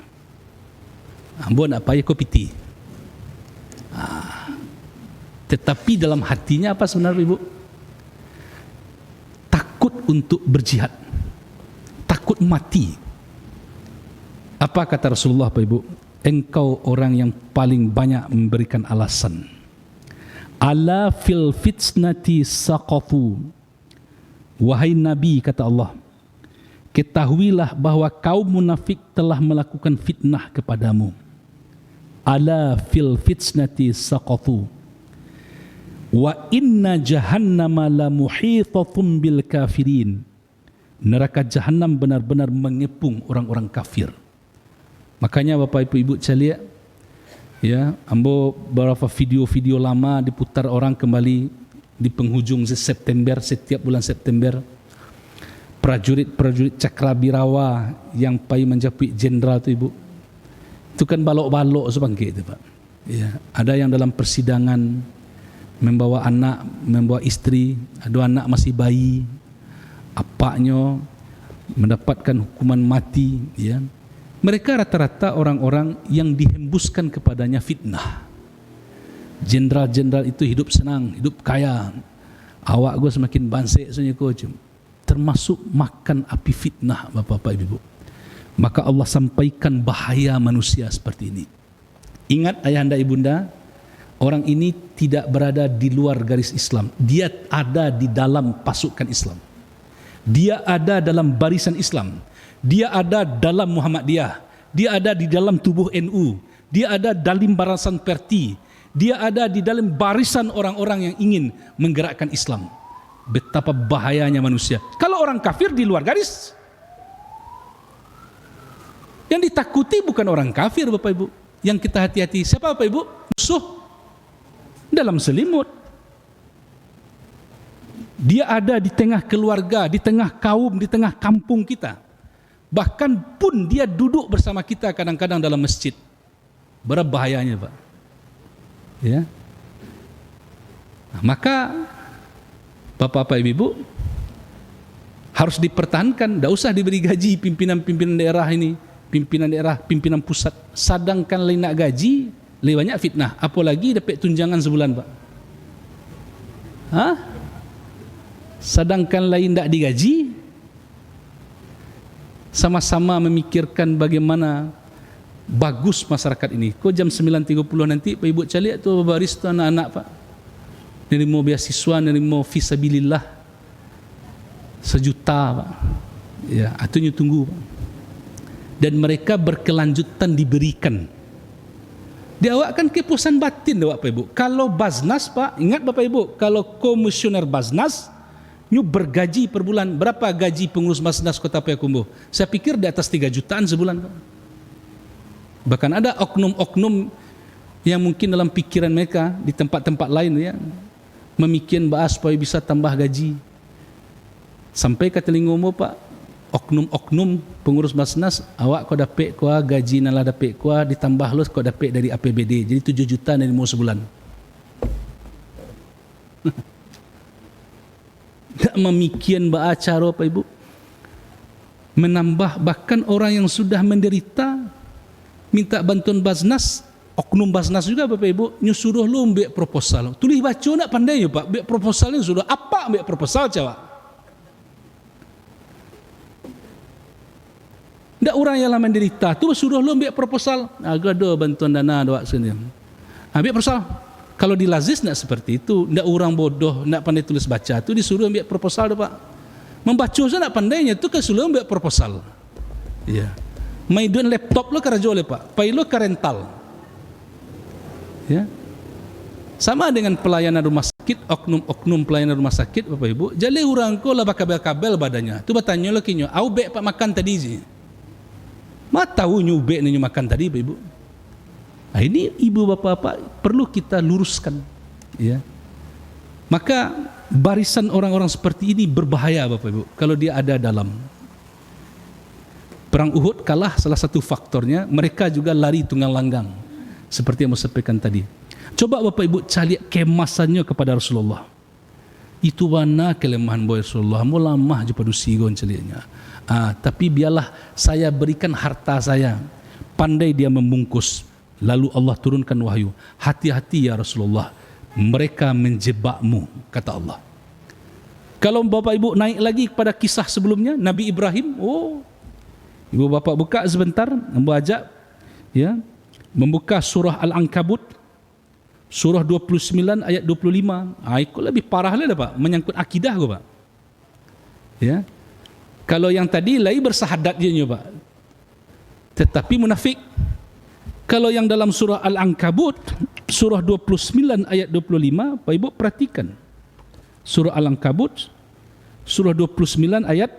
Ambo nak pai kau piti. Tetapi dalam hatinya apa sebenarnya Ibu? Takut untuk berjihad, takut mati. Apa kata Rasulullah Pak Ibu? Engkau orang yang paling banyak memberikan alasan. Ala fil fitnati saqafu. Wahai Nabi, kata Allah, ketahuilah bahwa kaum munafik telah melakukan fitnah kepadamu. Ala fil fitnati saqafu. Wa inna jahannama la muhitatun bil kafirin. Neraka Jahannam benar-benar mengepung orang-orang kafir. Makanya Bapak Ibu sekalian, ya, ambo beberapa video-video lama diputar orang kembali di penghujung September, setiap bulan September. Prajurit-prajurit Cakrabirawa yang pai menjapit jenderal tu Ibu. Itu kan balok-balok sebangkit itu Pak. Ya, ada yang dalam persidangan membawa anak, membawa istri, ada anak masih bayi, apaknya mendapatkan hukuman mati, ya. Mereka rata-rata orang-orang yang dihembuskan kepadanya fitnah. Jenderal-jenderal itu hidup senang, hidup kaya. Awak gue semakin bansik sebenarnya kau. Termasuk makan api fitnah, Bapak-bapak Ibu. Maka Allah sampaikan bahaya manusia seperti ini. Ingat ayahanda ibunda, orang ini tidak berada di luar garis Islam. Dia ada di dalam pasukan Islam. Dia ada dalam barisan Islam. Dia ada dalam Muhammadiyah. Dia ada di dalam tubuh NU. Dia ada dalam barisan Perti. Dia ada di dalam barisan orang-orang yang ingin menggerakkan Islam. Betapa bahayanya manusia. Kalau orang kafir di luar garis, yang ditakuti bukan orang kafir, Bapak Ibu. Yang kita hati-hati, siapa Bapak Ibu? Musuh dalam selimut. Dia ada di tengah keluarga, di tengah kaum, di tengah kampung kita. Bahkan pun dia duduk bersama kita kadang-kadang dalam masjid. Berapa bahayanya, Pak? Ya. Nah, maka Bapak-bapak Ibu harus dipertahankan. Tidak usah diberi gaji pimpinan-pimpinan daerah ini, pimpinan daerah, pimpinan pusat. Sadangkan lain nak gaji, lebih banyak fitnah. Apalagi dapat tunjangan sebulan, Pak. Hah? Sedangkan lain tak digaji, sama-sama memikirkan bagaimana bagus masyarakat ini. Kau jam 9.30 nanti Pak Ibu calik tu baris tu anak-anak, Pak. Nerima beasiswa, nerima fisabilillah 1 juta, Pak. Ya, atunya tunggu, Pak. Dan mereka berkelanjutan diberikan. Dia awak kan kepuasan batin, Bapak Ibu. Kalau Baznas, Pak, ingat Bapak Ibu, kalau komisioner Baznas nyu bergaji per bulan, berapa gaji pengurus Baznas Kota Payakumbuh? Saya pikir di atas 3 jutaan sebulan, Pak. Bahkan ada oknum-oknum yang mungkin dalam pikiran mereka di tempat-tempat lain ya, memikirkan bahas supaya bisa tambah gaji. Sampai ke telingomu, Pak, oknum-oknum pengurus Baznas, awak kau dapat kau gaji nala dapat kau ditambah lo kau dapat dari APBD. Jadi 7 juta dari mau sebulan. Tak memikirkan cara, Pak Ibu, menambah. Bahkan orang yang sudah menderita minta bantuan Baznas, oknum Baznas juga, Bapak Ibu, nyuruh lu ambil proposal. Tulis baca nak pandai ya, Pak. Ambil proposalnya sudah apa? Ambil proposal cawak. Ndak orang yang lama menderita tu suruh lu ambil proposal. Agak ada bantuan dana doa sini. Ambil proposal. Kalau di Lazis tidak seperti itu. Tidak orang bodoh, tidak pandai tulis baca tu disuruh ambil proposal, Pak. Membaca saja tidak pandainya tu kan suruh ambil proposal. Ya. Maidun laptop lo kerja oleh, Pak. Pai lo rental. Ya. Sama dengan pelayanan rumah sakit, oknum-oknum pelayanan rumah sakit, Bapak Ibu. Jadi orang ko lah kabel-kabel badannya. Tu bertanya lo kinyo, "Au bek Pak makan tadi je?" Ma tahu nyubek ni makan tadi, Bapak Ibu. Nah, ini ibu bapak-bapak perlu kita luruskan, ya. Maka barisan orang-orang seperti ini berbahaya, Bapak Ibu, kalau dia ada dalam perang Uhud kalah. Salah satu faktornya mereka juga lari tunggang langgang, seperti yang saya sampaikan tadi. Coba Bapak Ibu cari kemasannya kepada Rasulullah. Itu mana kelemahan boy Rasulullah, mau lamah je padu sigon celiknya. Tapi biarlah saya berikan harta saya. Pandai dia membungkus. Lalu Allah turunkan wahyu, hati-hati ya Rasulullah, mereka menjebakmu, kata Allah. Kalau Bapak Ibu naik lagi pada kisah sebelumnya, Nabi Ibrahim, Ibu Bapak buka sebentar, membaca, ya, membuka surah Al-Ankabut, surah 29 ayat 25. Itu lebih parah lah, Pak, menyangkut akidah, Pak. Ya, kalau yang tadi lagi bersahadat dia, Pak, tetapi munafik. Kalau yang dalam surah Al-Ankabut, surah 29 ayat 25, Pak Ibu perhatikan. Surah Al-Ankabut, surah 29 ayat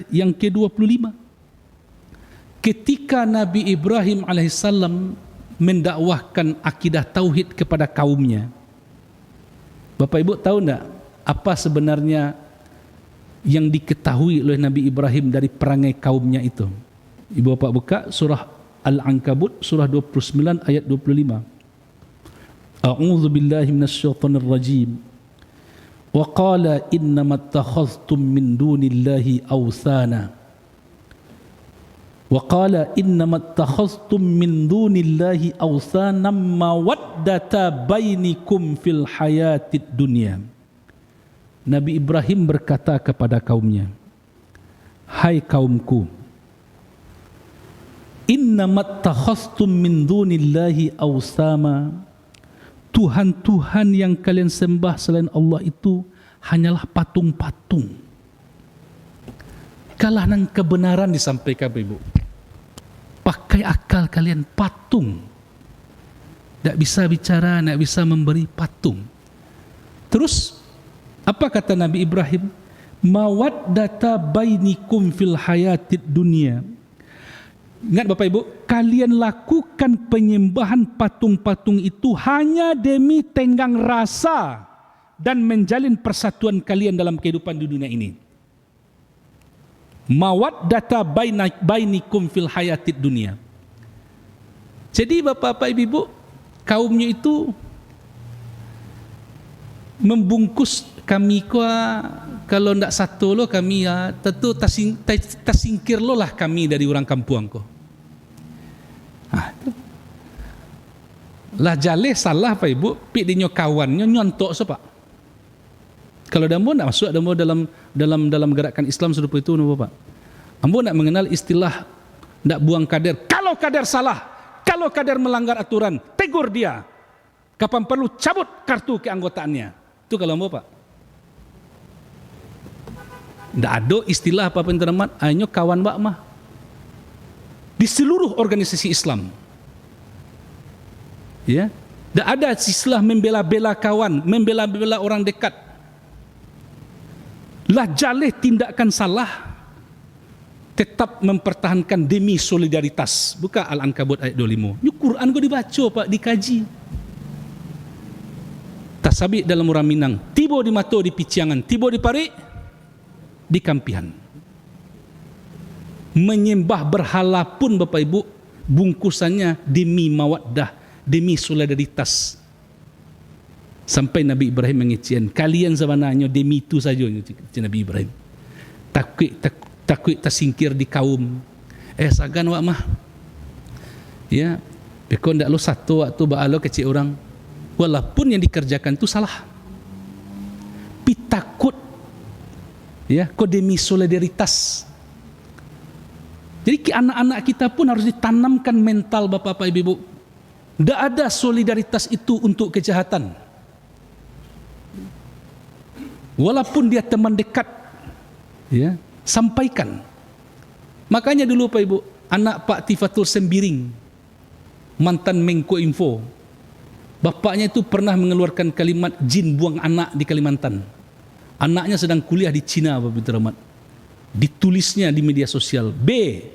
yang ke-25. Ketika Nabi Ibrahim alaihissalam mendakwahkan akidah tauhid kepada kaumnya, Bapak Ibu tahu tak apa sebenarnya yang diketahui oleh Nabi Ibrahim dari perangai kaumnya itu? Ibu Bapak buka surah Al-Ankabut surah 29 ayat 25. A'udzu billahi minasyaitonir rajim. Wa qala innama takhadhtum min dunillahi awthana Wa qala innamattakhaztum min dunillahi awthanan mawaddata bainikum fil hayatid dunya. Nabi Ibrahim berkata kepada kaumnya, hai kaumku, innamattakhaztum min dunillahi awthama, Tuhan-Tuhan yang kalian sembah selain Allah itu hanyalah patung-patung. Kalah nang kebenaran disampaikan Ibu. Pakai akal kalian, patung. Tak bisa bicara, tak bisa memberi, patung. Terus apa kata Nabi Ibrahim? Mawaddata bainikum fil hayatid dunia. Ingat Bapak Ibu, kalian lakukan penyembahan patung-patung itu hanya demi tenggang rasa dan menjalin persatuan kalian dalam kehidupan di dunia ini. Mawaddata bainikum fil hayatid dunia. Jadi Bapak-bapak Ibu, kaumnya itu membungkus kami kalau ndak satu lo kami ya tentu tersingkir lo lah kami dari orang kampung ko. Lah jale salah Pak Ibu, pi dinyo kawannya nyontok so Pak. Kalau dambo ndak masuk dambo dalam gerakan Islam serupa itu no Bapak. Ambo ndak mengenal istilah ndak buang kader. Kalau kader salah, kalau kader melanggar aturan, tegur dia. Kapan perlu cabut kartu keanggotaannya. Itu kalau ambo Pak. Ndak ada istilah apa pun teramat, hanya kawan Pak mah. Di seluruh organisasi Islam. Ya, ndak ada istilah membela-bela kawan, membela-bela orang dekat. Lah jaleh tindakan salah tetap mempertahankan demi solidaritas. Buka Al-Ankabut ayat 25. Ini Quran kau dibaca Pak, dikaji. Tasabik dalam orang Minang, tibo di mato di piciangan, tibo di parik di kampihan. Menyembah berhala pun Bapak Ibu bungkusannya demi mawaddah, demi solidaritas. Sampai Nabi Ibrahim mengecian, kalian sebenarnya demi itu saja Nabi Ibrahim. Takut tersingkir di kaum. Sagan wak mah. Ya, bekon ndak lo satu waktu baalo kecil orang. Walaupun yang dikerjakan itu salah. Pi takut ya, kok demi solidaritas. Jadi anak-anak kita pun harus ditanamkan mental Bapak-bapak Ibu. Ndak ada solidaritas itu untuk kejahatan. Walaupun dia teman dekat, ya, sampaikan. Makanya dulu Pak Ibu, anak Pak Tifatul Sembiring, mantan Menko Info, bapaknya itu pernah mengeluarkan kalimat jin buang anak di Kalimantan. Anaknya sedang kuliah di Cina Bapak Ibu Rahmat. Ditulisnya di media sosial, B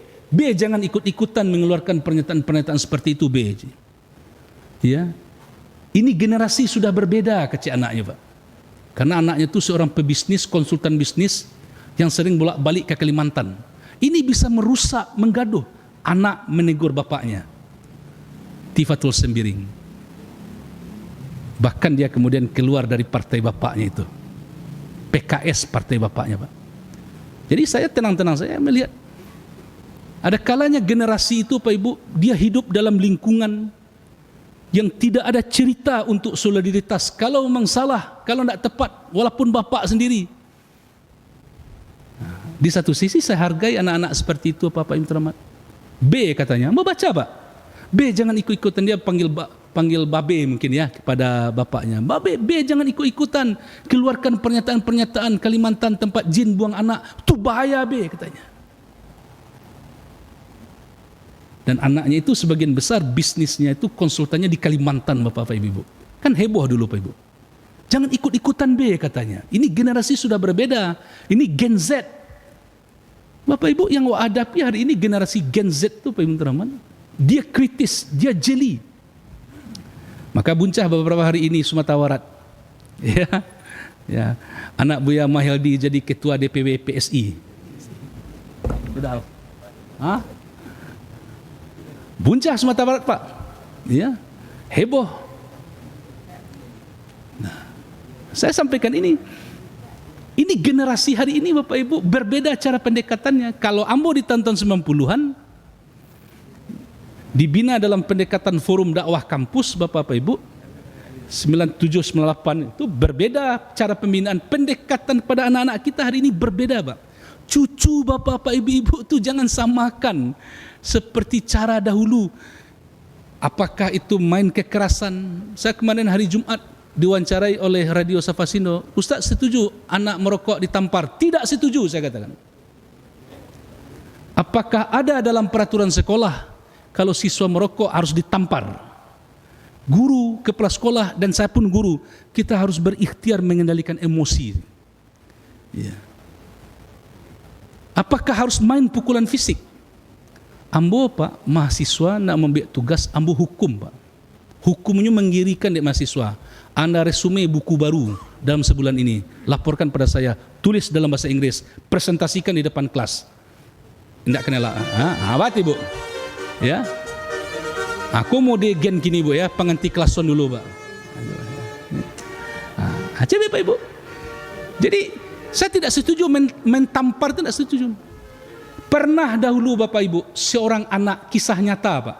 jangan ikut-ikutan mengeluarkan pernyataan-pernyataan seperti itu B. Ya, ini generasi sudah berbeda kecil anaknya Pak. Karena anaknya itu seorang pebisnis, konsultan bisnis yang sering bolak-balik ke Kalimantan. Ini bisa merusak, menggaduh. Anak menegur bapaknya. Tifatul Sembiring. Bahkan dia kemudian keluar dari partai bapaknya itu. PKS partai bapaknya Pak. Jadi saya tenang-tenang, saya melihat ada kalanya generasi itu Pak Ibu, dia hidup dalam lingkungan yang tidak ada cerita untuk solidaritas. Kalau memang salah, kalau tidak tepat, walaupun bapak sendiri. Di satu sisi saya hargai anak-anak seperti itu Bapak Ibu Rahmat. B katanya, mau baca Pak? B jangan ikut-ikutan, dia panggil babe mungkin ya kepada bapaknya. Babe, B jangan ikut-ikutan, keluarkan pernyataan-pernyataan Kalimantan tempat jin buang anak, itu bahaya B katanya. Dan anaknya itu sebagian besar bisnisnya itu konsultannya di Kalimantan Bapak Ibu. Kan heboh dulu Pak Ibu. Jangan ikut-ikutan B katanya. Ini generasi sudah berbeda. Ini Gen Z. Bapak Ibu yang hadapi hari ini generasi Gen Z itu Pak Ibu Rahman. Dia kritis, dia jeli. Maka buncah beberapa hari ini Sumatera Barat. Ya. Anak Buya Mahyaldi jadi ketua DPW PSI. Sudah. Hah? Buncah Sumatera Barat Pak, ya, heboh. Nah, saya sampaikan ini generasi hari ini Bapak Ibu berbeda cara pendekatannya. Kalau ambo di tahun 90-an, dibina dalam pendekatan forum dakwah kampus Bapak-Bapak Ibu 97-98 itu berbeda cara pembinaan, pendekatan pada anak-anak kita hari ini berbeda Pak. Cucu Bapak-Bapak Ibu itu jangan samakan seperti cara dahulu. Apakah itu main kekerasan? Saya kemarin hari Jumat diwawancarai oleh Radio Safasino, Ustaz setuju anak merokok ditampar? Tidak setuju saya katakan. Apakah ada dalam peraturan sekolah kalau siswa merokok harus ditampar? Guru, kepala sekolah dan saya pun guru, kita harus berikhtiar mengendalikan emosi. Ya. Apakah harus main pukulan fisik? Ambo Pak, mahasiswa nak membuat tugas, ambo hukum Pak. Hukumnya menggirikan dek mahasiswa. Anda resume buku baru dalam sebulan ini, laporkan pada saya, tulis dalam bahasa Inggris, presentasikan di depan kelas. Tidak kenal lah. Apa Bu? Ya. Aku mau degen kini Bu ya, penganti kelason dulu Pak. Coba Pak Ibu. Jadi saya tidak setuju mentampar, tidak setuju. Pernah dahulu Bapak Ibu, seorang anak, kisah nyata Pak.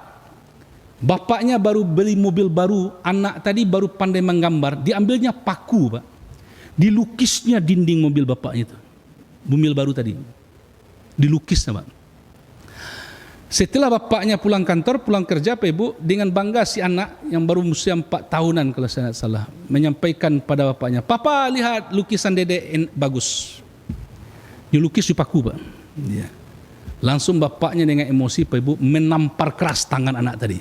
Bapaknya baru beli mobil baru, anak tadi baru pandai menggambar, diambilnya paku Pak. Dilukisnya dinding mobil bapaknya itu. Mobil baru tadi. Dilukisnya Pak. Setelah bapaknya pulang kantor, pulang kerja Pak Ibu, dengan bangga si anak yang baru usia 4 tahunan kalau saya tidak salah, menyampaikan pada bapaknya, Papa lihat lukisan Dede bagus. Dilukis di paku Pak. Ya. Langsung bapaknya dengan emosi Pak Ibu menampar keras tangan anak tadi.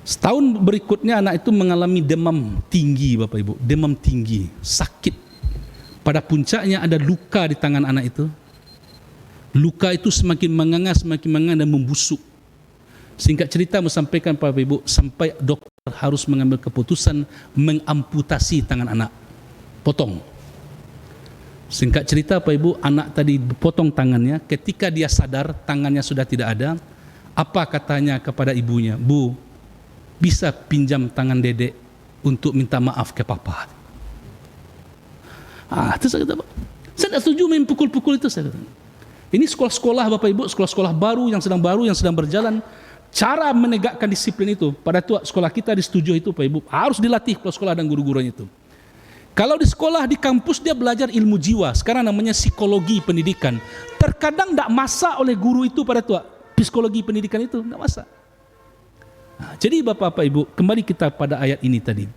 Setahun berikutnya anak itu mengalami demam tinggi Bapak Ibu, demam tinggi, sakit. Pada puncaknya ada luka di tangan anak itu. Luka itu semakin menganga dan membusuk. Singkat cerita menyampaikan Bapak Ibu, sampai dokter harus mengambil keputusan mengamputasi tangan anak. Potong. Singkat cerita Pak Ibu, anak tadi potong tangannya, ketika dia sadar tangannya sudah tidak ada, apa katanya kepada ibunya? Bu, bisa pinjam tangan Dedek untuk minta maaf ke Papa. Itu saya kata Pak. Saya tidak setuju main pukul-pukul itu saya kata. Ini sekolah-sekolah Bapak Ibu, sekolah-sekolah baru yang sedang berjalan, cara menegakkan disiplin itu. Pada tua sekolah kita disetujui itu Pak Ibu, harus dilatih kepala sekolah dan guru-gurunya itu. Kalau di sekolah, di kampus dia belajar ilmu jiwa, sekarang namanya psikologi pendidikan. Terkadang tidak masak oleh guru itu pada tua, psikologi pendidikan itu tidak masak. Jadi Bapak-Bapak Ibu, kembali kita pada ayat ini tadi.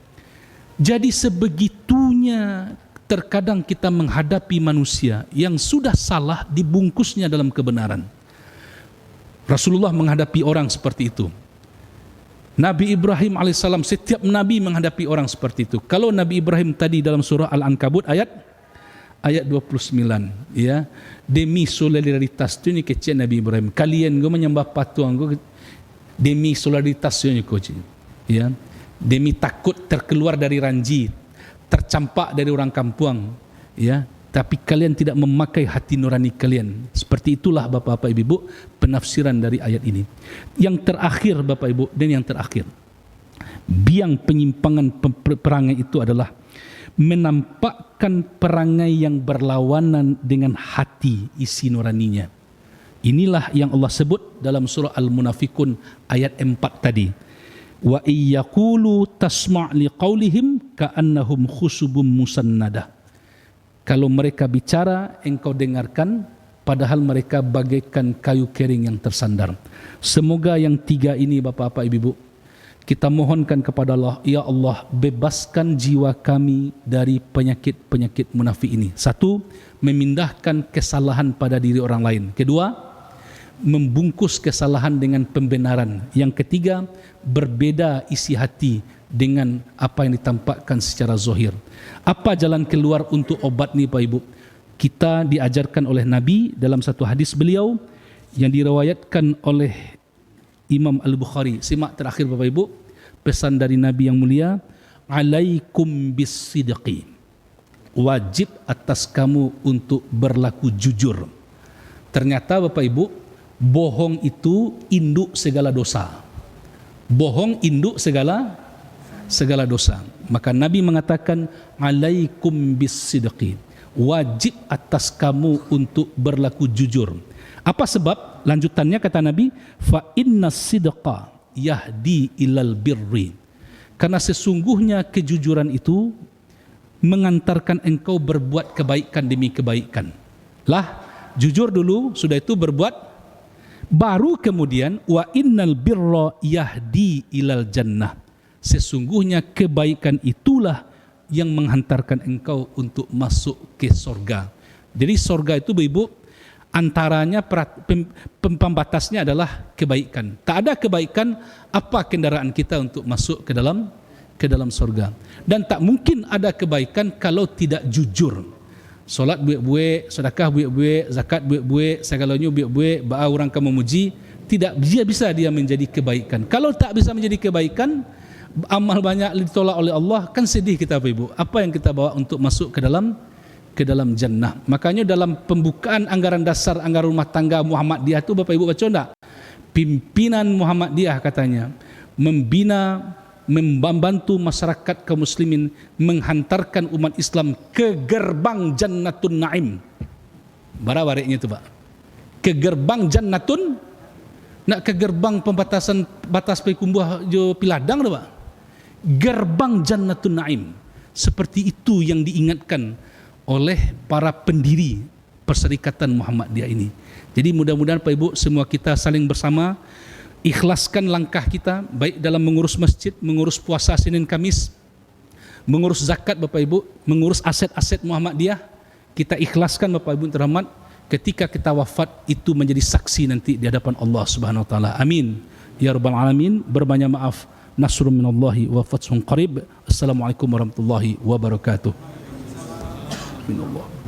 Jadi sebegitunya terkadang kita menghadapi manusia yang sudah salah dibungkusnya dalam kebenaran. Rasulullah menghadapi orang seperti itu. Nabi Ibrahim alaihissalam, setiap Nabi menghadapi orang seperti itu. Kalau Nabi Ibrahim tadi dalam surah Al-Ankabut ayat 29, ya, demi solidaritas itu ni kecil Nabi Ibrahim. Kalian gue menyembah patung gue demi solidaritas ini kecil, ya, demi takut terkeluar dari ranji, tercampak dari orang kampung, ya, tapi kalian tidak memakai hati nurani kalian. Seperti itulah Bapak-bapak Ibu penafsiran dari ayat ini. Yang terakhir Bapak Ibu, dan yang terakhir, biang penyimpangan perangai itu adalah menampakkan perangai yang berlawanan dengan hati isi nuraninya. Inilah yang Allah sebut dalam surah Al-Munafikun ayat 4 tadi. Wa iyyaqulu tasma' liqaulihim ka'annahum khusubum musannadah. Kalau mereka bicara engkau dengarkan, padahal mereka bagaikan kayu kering yang tersandar. Semoga yang tiga ini Bapak-bapak Ibu, kita mohonkan kepada Allah, ya Allah, bebaskan jiwa kami dari penyakit-penyakit munafik ini. Satu, memindahkan kesalahan pada diri orang lain. Kedua, membungkus kesalahan dengan pembenaran. Yang ketiga, berbeda isi hati dengan apa yang ditampakkan secara zahir. Apa jalan keluar untuk obat ni Pak Ibu? Kita diajarkan oleh Nabi dalam satu hadis beliau yang diriwayatkan oleh Imam Al-Bukhari. Simak terakhir Bapak Ibu, pesan dari Nabi yang mulia, alaikum bis-sidqi. Wajib atas kamu untuk berlaku jujur. Ternyata Bapak Ibu, bohong itu induk segala dosa. Bohong induk segala dosa. Maka Nabi mengatakan alaikum bis-sidqi. Wajib atas kamu untuk berlaku jujur. Apa sebab? Lanjutannya kata Nabi, fa inna sidqa yahdi ilal birri. Karena sesungguhnya kejujuran itu mengantarkan engkau berbuat kebaikan demi kebaikan. Lah, jujur dulu, sudah itu berbuat, baru kemudian wa innal birra yahdi ilal jannah. Sesungguhnya kebaikan itulah yang menghantarkan engkau untuk masuk ke sorga. Jadi sorga itu Ibu, antaranya pembatasnya adalah kebaikan. Tak ada kebaikan, apa kendaraan kita untuk masuk ke dalam sorga. Dan tak mungkin ada kebaikan kalau tidak jujur. Solat buik-buik, sedekah buik-buik, zakat buik-buik, segalanya buik-buik, ba'a orang kamu memuji, tidak bisa dia menjadi kebaikan. Kalau tak bisa menjadi kebaikan, amal banyak ditolak oleh Allah, kan sedih kita Ibu. Apa yang kita bawa untuk masuk ke dalam jannah. Makanya dalam pembukaan anggaran dasar anggaran rumah tangga Muhammadiyah itu Bapak Ibu baca enggak? Pimpinan Muhammadiyah katanya membina, membantu masyarakat kaum muslimin menghantarkan umat Islam ke gerbang Jannatun Naim. Bara-bareknya itu Pak. Ke gerbang Jannatun, nak ke gerbang pembatasan batas pekumbuh jo piladang tu Pak. Gerbang Jannatun Naim. Seperti itu yang diingatkan oleh para pendiri Perserikatan Muhammadiyah ini. Jadi mudah-mudahan Pak Ibu semua kita saling bersama ikhlaskan langkah kita, baik dalam mengurus masjid, mengurus puasa Senin Kamis, mengurus zakat Bapak Ibu, mengurus aset-aset Muhammadiyah. Kita ikhlaskan Bapak Ibu terhormat, ketika kita wafat itu menjadi saksi nanti di hadapan Allah Subhanahu wa taala. Amin ya rabbal alamin. Berbanyak maaf. Nasrun minallahi wa fathun qarib. Assalamualaikum warahmatullahi wabarakatuh. Minallah.